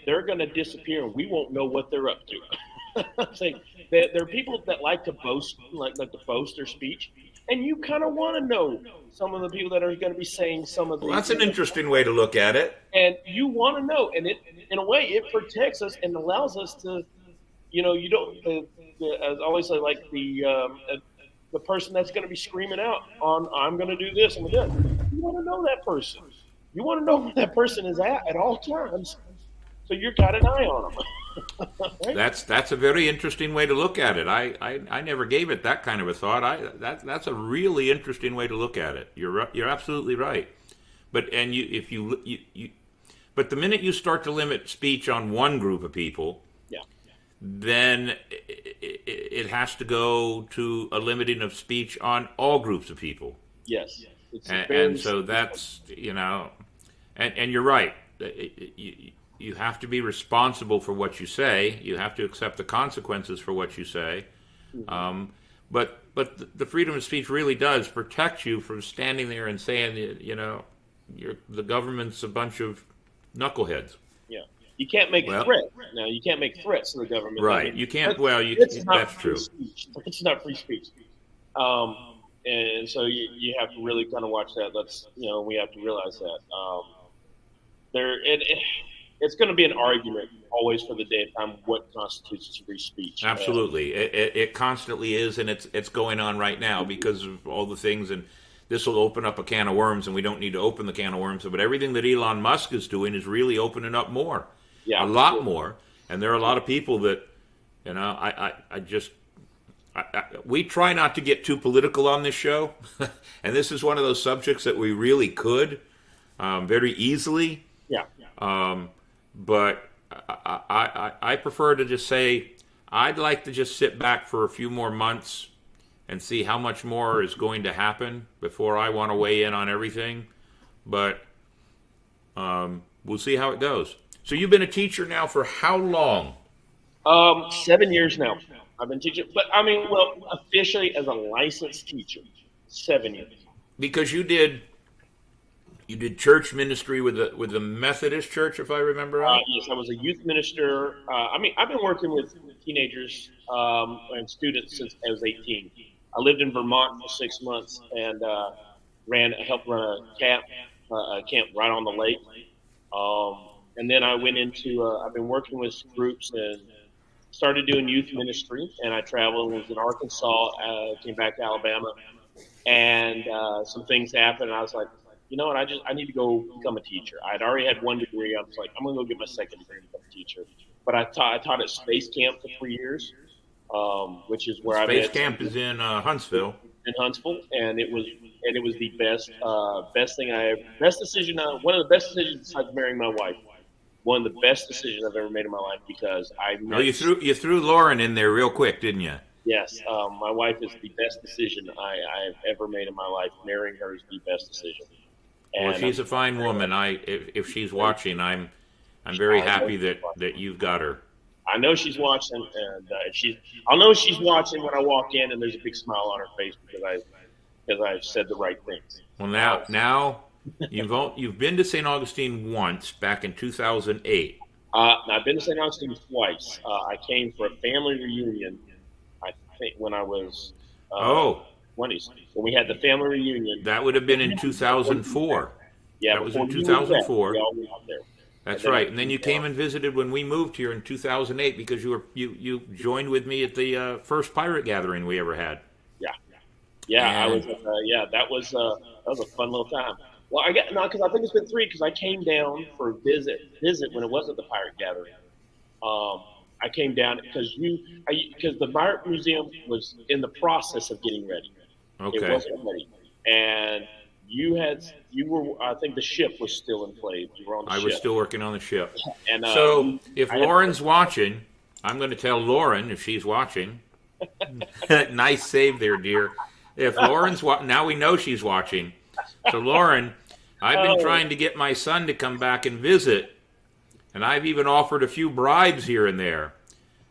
they're going to disappear, and we won't know what they're up to. I'm saying there are people that like to boast, like to boast their speech, and you kind of want to know some of the people that are going to be saying some of the. Well, that's an interesting way to look at it. And you want to know, and in a way, it protects us and allows us to, you don't. As I always say, like the person that's going to be screaming out on, I'm going to do this and that. You want to know that person. You want to know where that person is at all times, so you've got an eye on them. Right? That's a very interesting way to look at it. I never gave it that kind of a thought. That's a really interesting way to look at it. You're absolutely right. But but the minute you start to limit speech on one group of people, then it has to go to a limiting of speech on all groups of people. Yes. And so that's, and you're right. You have to be responsible for what you say. You have to accept the consequences for what you say. Mm-hmm. But the freedom of speech really does protect you from standing there and saying, the government's a bunch of knuckleheads. Yeah. You can't make threats. Now, you can't make threats to the government. Right. I mean, you can't. That's true. It's not free speech. And so you have to really kind of watch that. We have to realize that. It's going to be an argument always for the day of time what constitutes free speech. Absolutely. It constantly is, and it's going on right now because of all the things, and this will open up a can of worms, and we don't need to open the can of worms. But everything that Elon Musk is doing is really opening up more. Yeah, a lot more. And there are a lot of people that, we try not to get too political on this show. And this is one of those subjects that we really could very easily. Yeah. But I prefer to just say, I'd like to just sit back for a few more months and see how much more is going to happen before I want to weigh in on everything. But we'll see how it goes. So you've been a teacher now for how long? 7 years now. I've been teaching, but officially as a licensed teacher, 7 years. Because you did church ministry with the Methodist Church, if I remember right. Yes, I was a youth minister. I've been working with teenagers and students since I was 18. I lived in Vermont for 6 months and helped run a camp right on the lake. And then I went into, I've been working with groups and started doing youth ministry. And I traveled, was in Arkansas, came back to Alabama, and some things happened. And I was like, you know what, I need to go become a teacher. I'd already had one degree. I was like, I'm going to go get my second degree and become a teacher. But I taught at Space Camp for 3 years, which is where Space Camp is in Huntsville. In Huntsville, and it was the best decision. One of the best decisions besides marrying my wife. One of the best decisions I've ever made in my life because you threw Lauren in there real quick, didn't you? Yes, my wife is the best decision I've ever made in my life. Marrying her is the best decision. And well, she's a fine woman. If she's watching, I'm very happy that you've got her. I know she's watching, and I'll know she's watching when I walk in, and there's a big smile on her face because I've said the right things. Well, now you've been to St. Augustine once back in 2008. I've been to St. Augustine twice. I came for a family reunion. I think when I was 20s, when we had the family reunion. That would have been in 2004. Yeah, that was in 2004. We all went out there. That's right. And then you came and visited when we moved here in 2008 because you joined with me at the first pirate gathering we ever had. Yeah, And I was. That was a fun little time. Well, because I think it's been 3 because I came down for a visit when it wasn't the pirate gathering. I came down because the pirate museum was in the process of getting ready. Okay. It wasn't ready, and you were. I think the ship was still in play. You were on the ship. I was still working on the ship. And so if Lauren's watching, I'm going to tell Lauren if she's watching. Nice save there, dear. If Lauren's now we know she's watching. So Lauren, I've been trying to get my son to come back and visit, and I've even offered a few bribes here and there.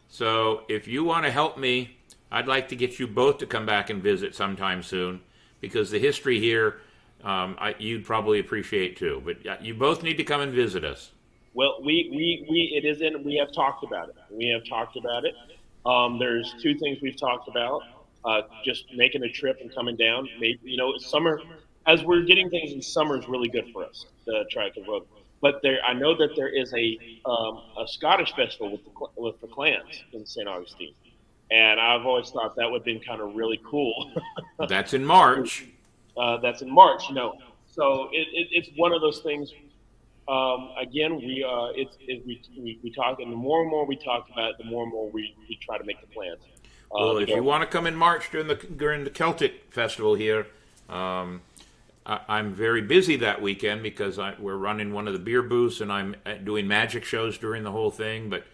So if you want to help me, I'd like to get you both to come back and visit sometime soon, because the history here, you'd probably appreciate too. But you both need to come and visit us. Well, we have talked about it. There's 2 things we've talked about. Just making a trip and coming down. Maybe, summer, as we're getting things in summer is really good for us to try to road. But I know that there is a Scottish festival with the clans in St. Augustine, and I've always thought that would have been kind of really cool. That's in March. That's in March, So it's one of those things. Again, we talk, and the more and more we talk about it, the more and more we try to make the plans. Well, if you want to come in March during the Celtic Festival here, I'm very busy that weekend because we're running one of the beer booths and I'm doing magic shows during the whole thing. But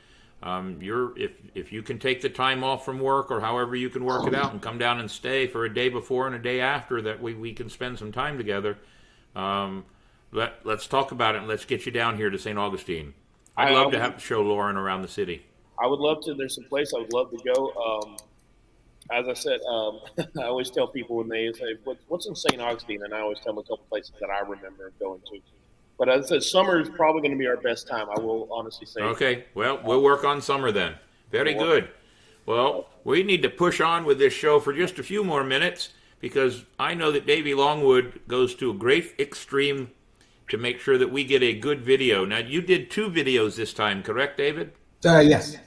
if you can take the time off from work or however you can work it out and come down and stay for a day before and a day after, that we can spend some time together. Let's talk about it and let's get you down here to St. Augustine. I'd love to show Lauren around the city. I would love to. There's some place I would love to go. As I said, I always tell people when they say, "What's in St. Augustine?" and I always tell them a couple places that I remember going to. But as I said, summer is probably going to be our best time. I will honestly say. Okay. Well, we'll work on summer then. Very good. Well, we need to push on with this show for just a few more minutes because I know that Davey Longwood goes to a great extreme to make sure that we get a good video. Now, you did 2 videos this time, correct, David? Yes.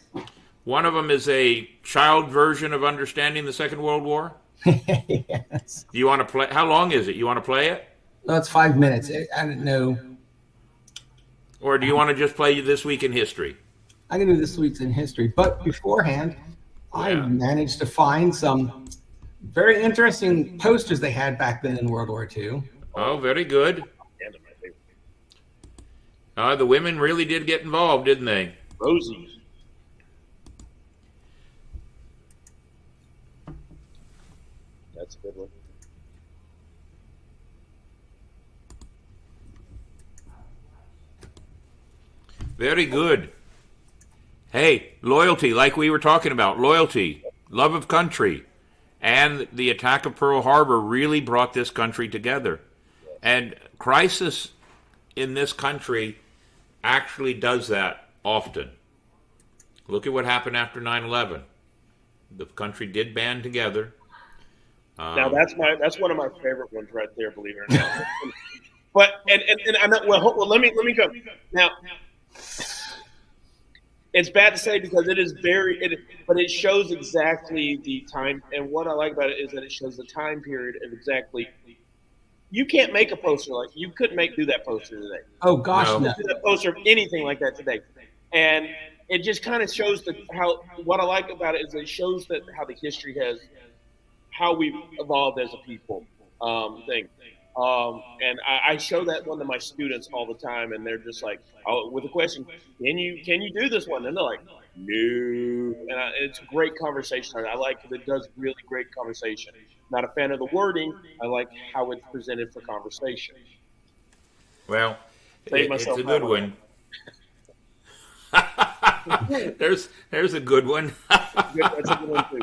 One of them is a child version of Understanding the Second World War. Yes. Do you want to play? How long is it? You want to play it? No, it's 5 minutes. I don't know. Or do you want to just play This Week in History? I can do This Week's in History. But beforehand, I managed to find some very interesting posters they had back then in World War II. Oh, very good. The women really did get involved, didn't they? Rosie. That's a good one. Very good. Hey, loyalty, like we were talking about, loyalty, love of country, and the attack of Pearl Harbor really brought this country together. And crisis in this country actually does that often. Look at what happened after 9/11. The country did band together. Now that's one of my favorite ones right there, believe it or not. But and I know, well let me go now. It's bad to say because it is but it shows exactly the time. And what I like about it is that it shows the time period of exactly. You can't make a poster like you couldn't do that poster today. Oh gosh, no. Do that poster of anything like that today, and it just kind of shows how. What I like about it is it shows that how the history has, how we've evolved as a people. And I show that one to my students all the time, and they're just like, with a question, can you do this one? And they're like, no. And it's a great conversation. I like it. It does really great conversation. Not a fan of the wording. I like how it's presented for conversation. Well, it's a good one. There's a good one. That's a good one too.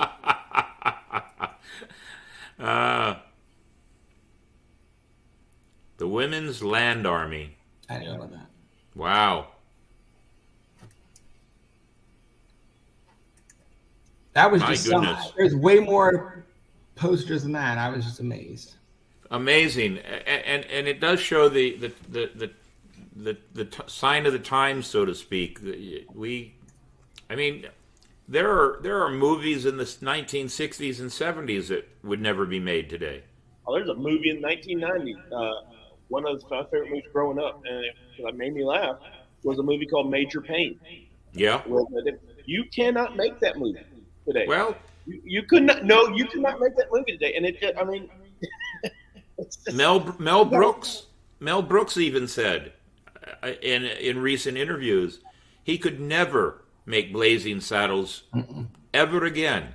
The Women's Land Army. I didn't know that. Wow. That was My just goodness. there's way more posters than that. I was just amazed. Amazing, and it does show the sign of the times, so to speak. There are movies in the 1960s and 70s that would never be made today. Oh, there's a movie in 1990. One of my favorite movies growing up, and it made me laugh, was a movie called Major Payne. Yeah. You cannot make that movie today. Well, you could not. No, you could not make that movie today. And it. I mean, it's just, Mel Brooks even said in recent interviews he could never make Blazing Saddles ever again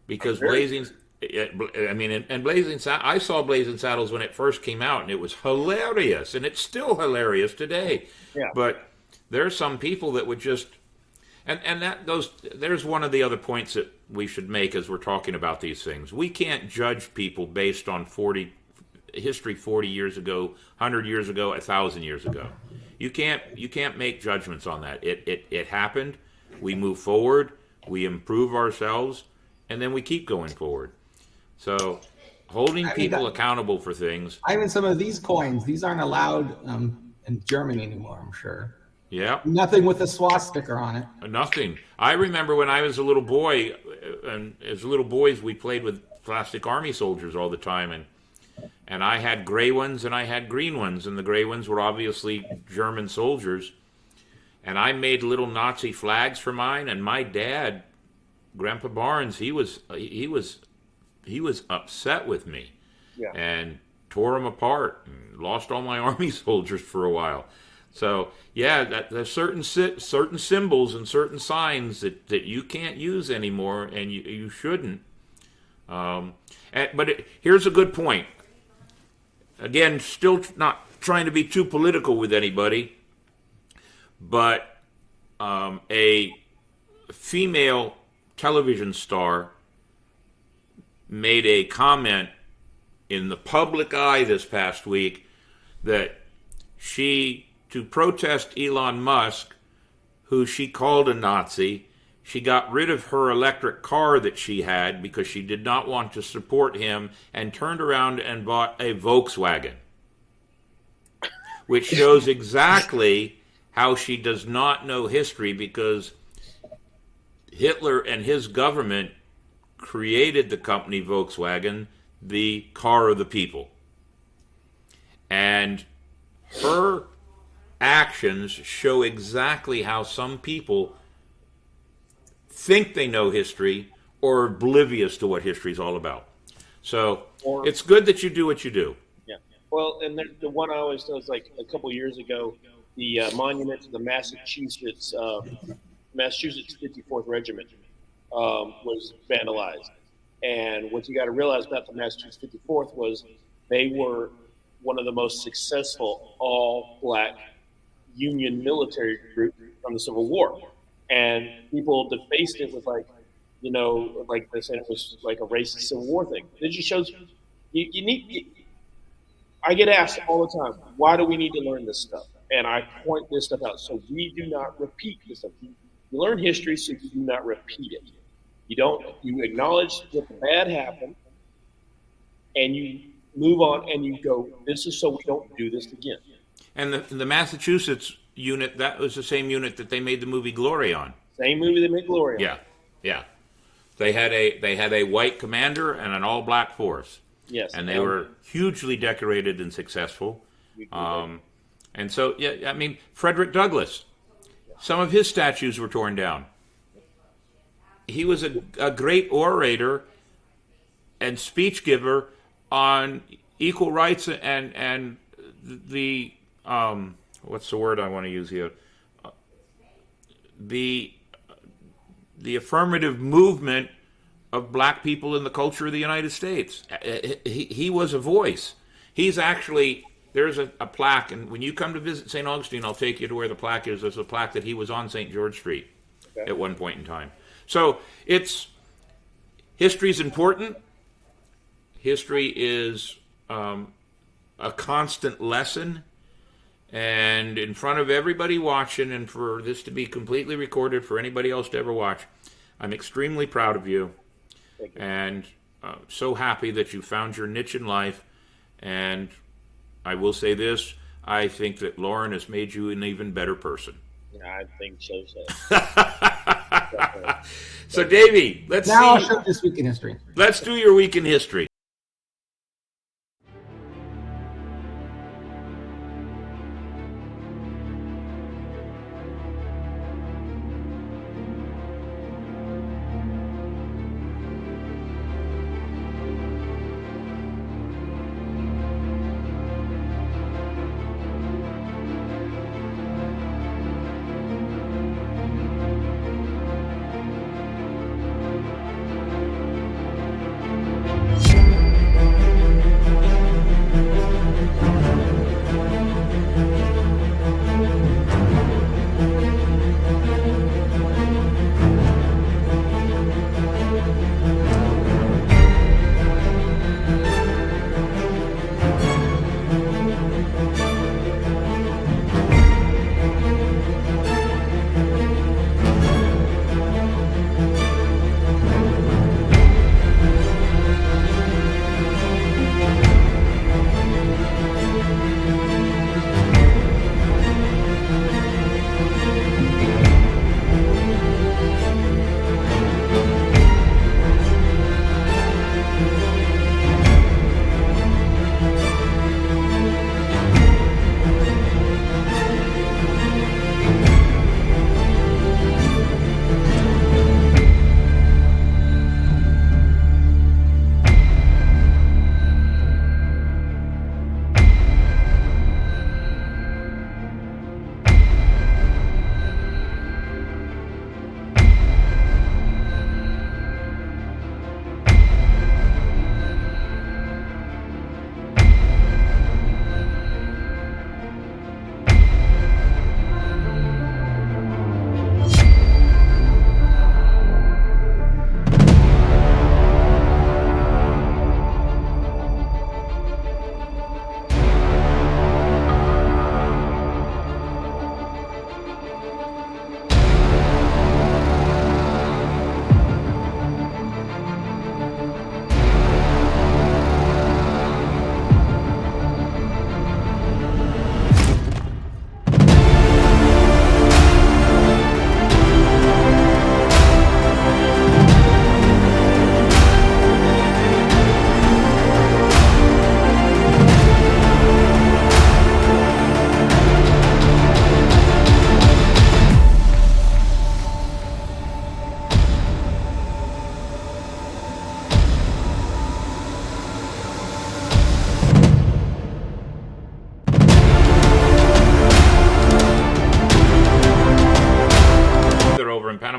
because Blazing. And Blazing Saddles. I saw Blazing Saddles when it first came out, and it was hilarious, and it's still hilarious today. Yeah. But there are some people that would just, and that goes. There's one of the other points that we should make as we're talking about these things. We can't judge people based on 40 years ago, 100 years ago, 1,000 years ago. You can't make judgments on that. It happened. We move forward. We improve ourselves, and then we keep going forward. So, holding people accountable for things. Even some of these coins, these aren't allowed in Germany anymore, I'm sure. Yeah. Nothing with a swastika on it. Nothing. I remember when I was a little boy, and as little boys, we played with plastic army soldiers all the time, and I had gray ones and I had green ones, and the gray ones were obviously German soldiers. And I made little Nazi flags for mine, and my dad, Grandpa Barnes, he was upset with me, and tore them apart and lost all my army soldiers for a while. So there's certain symbols and certain signs that you can't use anymore, and you shouldn't. But here's a good point. Again, still not trying to be too political with anybody, but a female television star made a comment in the public eye this past week that to protest Elon Musk, who she called a Nazi, she got rid of her electric car that she had because she did not want to support him and turned around and bought a Volkswagen, which shows exactly how she does not know history, because Hitler and his government created the company Volkswagen, the car of the people. And her actions show exactly how some people think they know history or are oblivious to what history is all about. So it's good that you do what you do. Yeah. Well, and the one I always know is like a couple years ago, the monument to the Massachusetts 54th Regiment was vandalized. And what you got to realize about the Massachusetts 54th was they were one of the most successful all-black Union military group from the Civil War. And people defaced it with like they said it was like a racist Civil War thing. It just shows I get asked all the time, why do we need to learn this stuff? And I point this stuff out so we do not repeat this stuff. You learn history so you do not repeat it. You acknowledge that the bad happened, and you move on and you go, this is so we don't do this again. And the Massachusetts unit, that was the same unit that they made the movie Glory on. Same movie they made Glory on. Yeah. They had a white commander and an all black force. Yes. And they were hugely decorated and successful. And so, Frederick Douglass, some of his statues were torn down. He was a great orator and speech giver on equal rights and the what's the word I want to use here? The affirmative movement of black people in the culture of the United States. He was a voice. He's actually there's a plaque, and when you come to visit St. Augustine, I'll take you to where the plaque is. There's a plaque that he was on St. George Street at one point in time. So history's important. History is a constant lesson. And in front of everybody watching, and for this to be completely recorded for anybody else to ever watch, I'm extremely proud of you. Thank you. And so happy that you found your niche in life. And I will say this, I think that Lauren has made you an even better person. Yeah, I think so. So, Davey, Now I'll show this week in history. Let's do your week in history.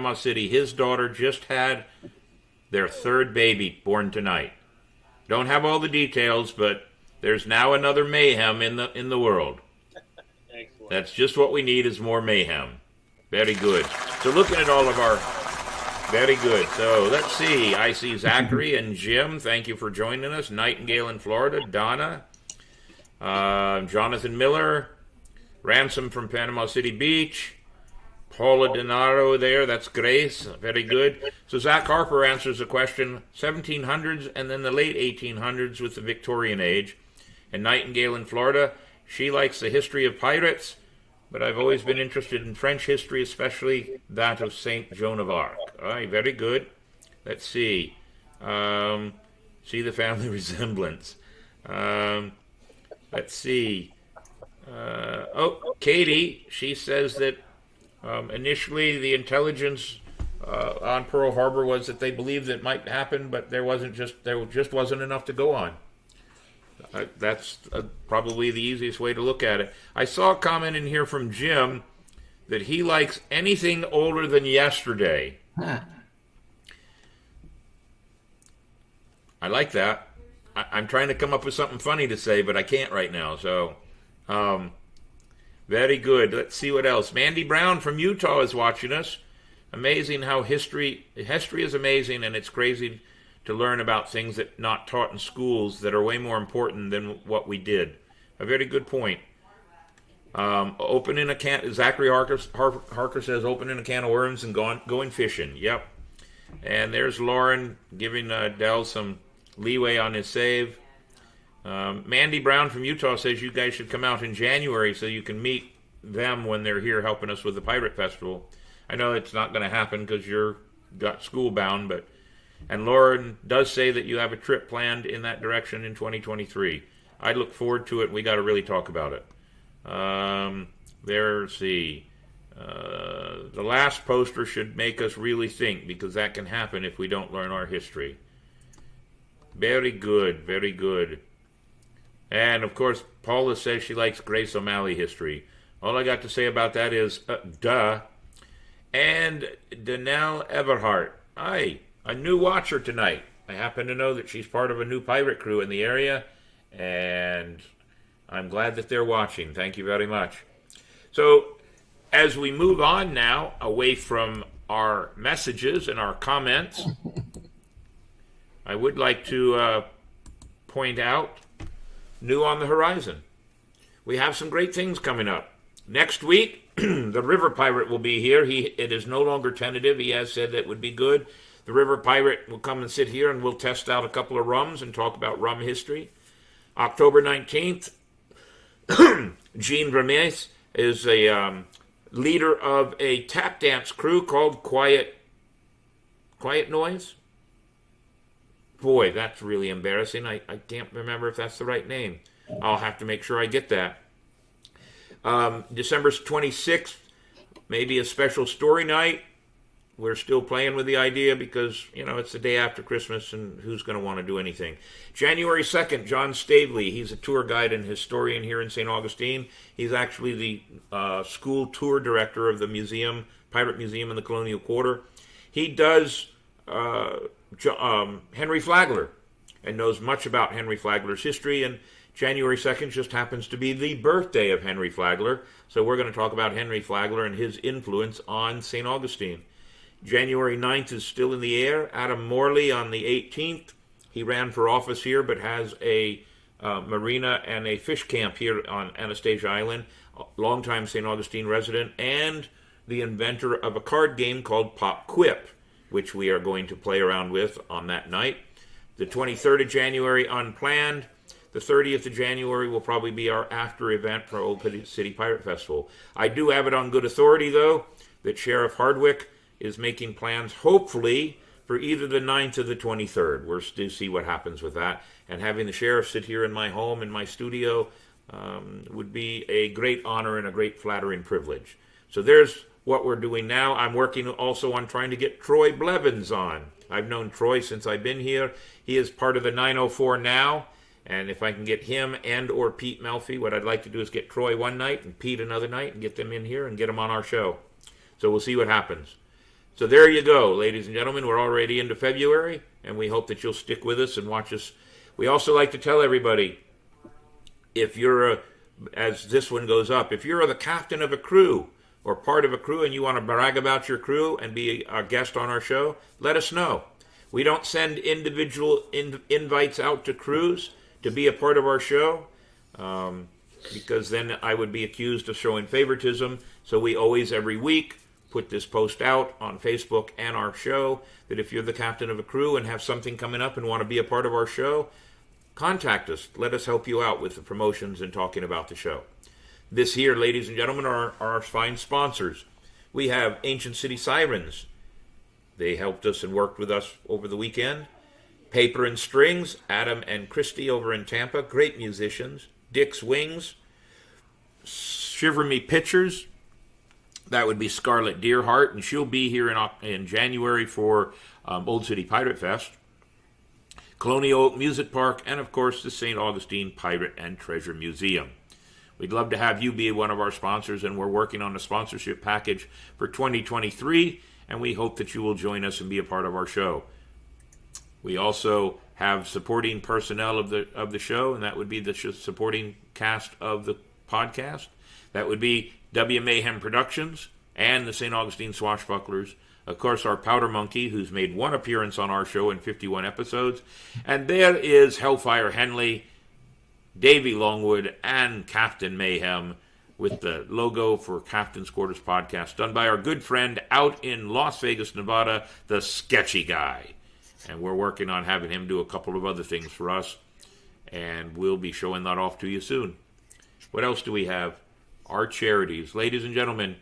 Panama City. His daughter just had their third baby born tonight. Don't have all the details, but there's now another Mayhem in the world. Excellent. That's just what we need is more Mayhem. Very good. So looking at all of our... Very good. So let's see. I see Zachary and Jim. Thank you for joining us. Nightingale in Florida. Donna. Jonathan Miller. Ransom from Panama City Beach. Paula Donato there. That's Grace. Very good. So Zach Harper answers the question, 1700s and then the late 1800s with the Victorian Age. And Nightingale in Florida, she likes the history of pirates, but I've always been interested in French history, especially that of Saint Joan of Arc. All right, very good. Let's see. See the family resemblance. Let's see. Katie, she says that initially the intelligence on Pearl Harbor was that they believed it might happen, but there just wasn't enough to go on. That's probably the easiest way to look at it. I saw a comment in here from Jim that he likes anything older than yesterday. Huh. I like that. I'm trying to come up with something funny to say, but I can't right now. So, very good. Let's see what else. Mandy Brown from Utah is watching us. Amazing how history is amazing, and it's crazy to learn about things that not taught in schools that are way more important than what we did. A very good point. Opening a can. Zachary Harker says, opening a can of worms and going fishing. Yep. And there's Lauren giving Dell some leeway on his save. Mandy Brown from Utah says you guys should come out in January so you can meet them when they're here helping us with the Pirate Festival. I know it's not going to happen because you're got school bound, and Lauren does say that you have a trip planned in that direction in 2023. I look forward to it. We got to really talk about it. There's the last poster should make us really think, because that can happen if we don't learn our history. Very good, very good. And of course, Paula says she likes Grace O'Malley history. All I got to say about that is, duh. And Danelle Everhart. Aye, a new watcher tonight. I happen to know that she's part of a new pirate crew in the area, and I'm glad that they're watching. Thank you very much. So, as we move on now, away from our messages and our comments, I would like to point out, new on the horizon. We have some great things coming up. Next week, the River Pirate will be here. It is no longer tentative. He has said that would be good. The River Pirate will come and sit here, and we'll test out a couple of rums and talk about rum history. October 19th, Gene Vermees is a leader of a tap dance crew called Quiet Noise. Boy, that's really embarrassing. I can't remember if that's the right name. I'll have to make sure I get that. December 26th, maybe a special story night. We're still playing with the idea because, it's the day after Christmas and who's going to want to do anything. January 2nd, John Stavely. He's a tour guide and historian here in St. Augustine. He's actually the school tour director of the Pirate Museum in the Colonial Quarter. He does Henry Flagler and knows much about Henry Flagler's history, and January 2nd just happens to be the birthday of Henry Flagler, so we're going to talk about Henry Flagler and his influence on St. Augustine. January 9th is still in the air. Adam Morley on the 18th. He ran for office here, but has a marina and a fish camp here on Anastasia Island. Longtime St. Augustine resident and the inventor of a card game called Pop Quip, which we are going to play around with on that night. The 23rd of January, unplanned. The 30th of January will probably be our after event for Old City Pirate Festival. I do have it on good authority, though, that Sheriff Hardwick is making plans, hopefully, for either the 9th or the 23rd. We'll still see what happens with that. And having the sheriff sit here in my home, in my studio, would be a great honor and a great flattering privilege. So there's what we're doing now. I'm working also on trying to get Troy Blevins on. I've known Troy since I've been here. He is part of the 904 now. And if I can get him and or Pete Melfi, what I'd like to do is get Troy one night and Pete another night and get them in here and get them on our show. So we'll see what happens. So there you go, ladies and gentlemen. We're already into February, and we hope that you'll stick with us and watch us. We also like to tell everybody, if you're, as this one goes up, if you're the captain of a crew or part of a crew and you want to brag about your crew and be a guest on our show, let us know. We don't send individual invites out to crews to be a part of our show, because then I would be accused of showing favoritism. So we always, every week, put this post out on Facebook and our show, that if you're the captain of a crew and have something coming up and want to be a part of our show, contact us. Let us help you out with the promotions and talking about the show. This here, ladies and gentlemen, are our fine sponsors. We have Ancient City Sirens. They helped us and worked with us over the weekend. Paper and Strings, Adam and Christy over in Tampa, great musicians. Dick's Wings, Shiver Me Pictures, that would be Scarlett Deerhart, and she'll be here in January for Old City Pirate Fest. Colonial Oak Music Park, and of course the St. Augustine Pirate and Treasure Museum. We'd love to have you be one of our sponsors, and we're working on a sponsorship package for 2023, and we hope that you will join us and be a part of our show. We also have supporting personnel of the show, and that would be the supporting cast of the podcast. That would be W. Mayhem Productions and the St. Augustine Swashbucklers. Of course, our Powder Monkey, who's made one appearance on our show in 51 episodes. And there is Hellfire Henley, Davey Longwood, and Captain Mayhem, with the logo for Captain's Quarters Podcast, done by our good friend out in Las Vegas, Nevada, the Sketchy Guy. And we're working on having him do a couple of other things for us, and we'll be showing that off to you soon. What else do we have? Our charities. Ladies and gentlemen,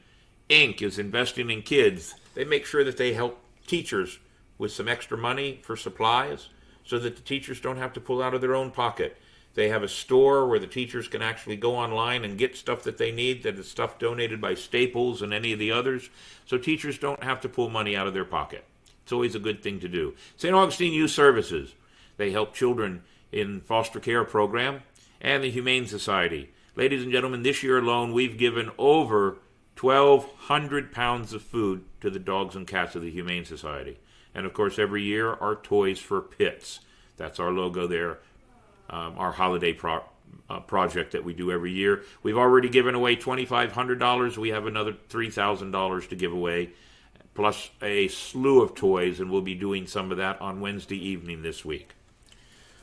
Inc. is investing in kids. They make sure that they help teachers with some extra money for supplies so that the teachers don't have to pull out of their own pocket. They have a store where the teachers can actually go online and get stuff that they need, that is stuff donated by Staples and any of the others, so teachers don't have to pull money out of their pocket. It's always a good thing to do. St. Augustine Youth Services. They help children in foster care program, and the Humane Society. Ladies and gentlemen, this year alone, we've given over 1,200 pounds of food to the dogs and cats of the Humane Society. And, of course, every year, our Toys for Pits. That's our logo there, our holiday project that we do every year. We've already given away $2,500. We have another $3,000 to give away, plus a slew of toys, and we'll be doing some of that on Wednesday evening this week.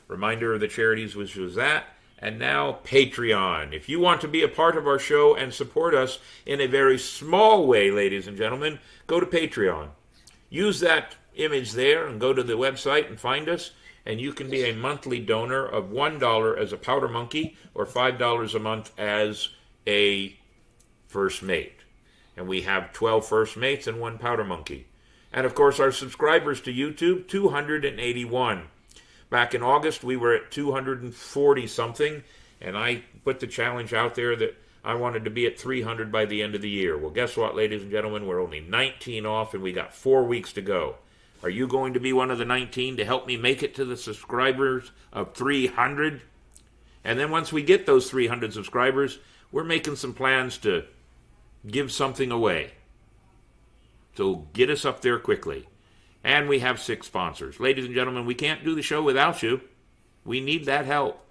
Reminder of the charities, which was that. And now Patreon. If you want to be a part of our show and support us in a very small way, ladies and gentlemen, go to Patreon. Use that image there and go to the website and find us, and you can be a monthly donor of $1 as a Powder Monkey or $5 a month as a First Mate. And we have 12 First Mates and 1 Powder Monkey. And, of course, our subscribers to YouTube, 281. Back in August, we were at 240-something, and I put the challenge out there that I wanted to be at 300 by the end of the year. Well, guess what, ladies and gentlemen? We're only 19 off, and we got 4 weeks to go. Are you going to be one of the 19 to help me make it to the subscribers of 300? And then once we get those 300 subscribers, we're making some plans to give something away. So get us up there quickly. And we have 6 sponsors. Ladies and gentlemen, we can't do the show without you. We need that help.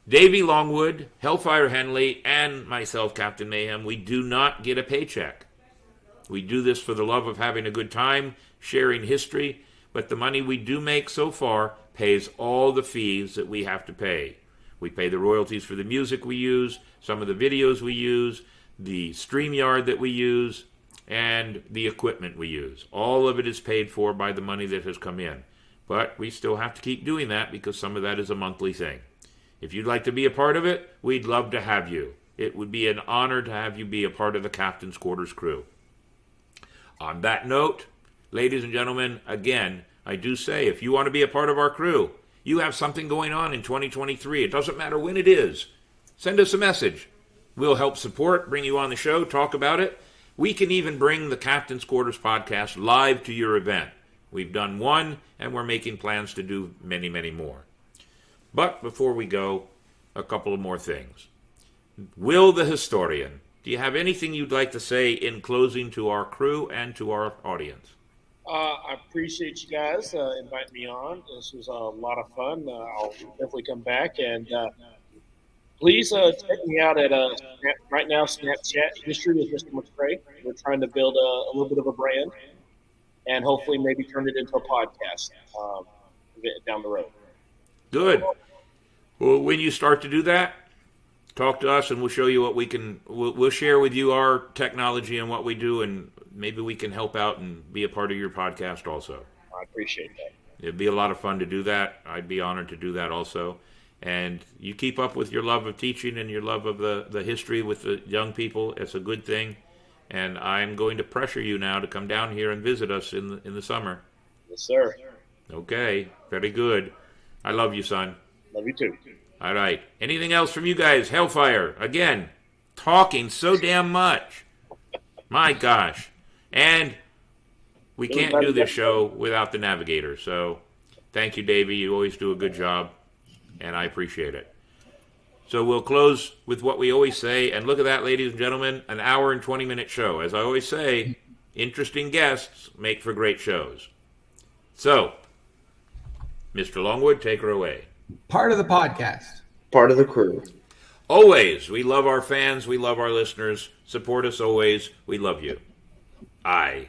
Davey Longwood, Hellfire Henley, and myself, Captain Mayhem, we do not get a paycheck. We do this for the love of having a good time, sharing history, but the money we do make so far pays all the fees that we have to pay. We pay the royalties for the music we use, some of the videos we use, the StreamYard that we use, and the equipment we use. All of it is paid for by the money that has come in. But we still have to keep doing that because some of that is a monthly thing. If you'd like to be a part of it, we'd love to have you. It would be an honor to have you be a part of the Captain's Quarters crew. On that note, ladies and gentlemen, again, I do say, if you want to be a part of our crew, you have something going on in 2023. It doesn't matter when it is. Send us a message. We'll help support, bring you on the show, talk about it. We can even bring the Captain's Quarters podcast live to your event. We've done one, and we're making plans to do many, many more. But before we go, a couple of more things. Will the Historian, do you have anything you'd like to say in closing to our crew and to our audience? I appreciate you guys inviting me on. This was a lot of fun. I'll definitely come back, and please check me out at right now Snapchat History with Mr. McCray. We're trying to build a little bit of a brand, and hopefully maybe turn it into a podcast down the road. Good. Well, when you start to do that, talk to us, and we'll show you what we can. We'll share with you our technology and what we do, and maybe we can help out and be a part of your podcast also. I appreciate that. It'd be a lot of fun to do that. I'd be honored to do that also. And you keep up with your love of teaching and your love of the history with the young people. It's a good thing. And I'm going to pressure you now to come down here and visit us in the summer. Yes, sir. Okay. Very good. I love you, son. Love you too. All right. Anything else from you guys? Hellfire, again, talking so damn much. My gosh. And we can't do this show without the Navigator. So thank you, Davey. You always do a good job. And I appreciate it. So we'll close with what we always say. And look at that, ladies and gentlemen, an hour and 20-minute show. As I always say, interesting guests make for great shows. So, Mr. Longwood, take her away. Part of the podcast. Part of the crew. Always, we love our fans. We love our listeners. Support us always. We love you. Aye.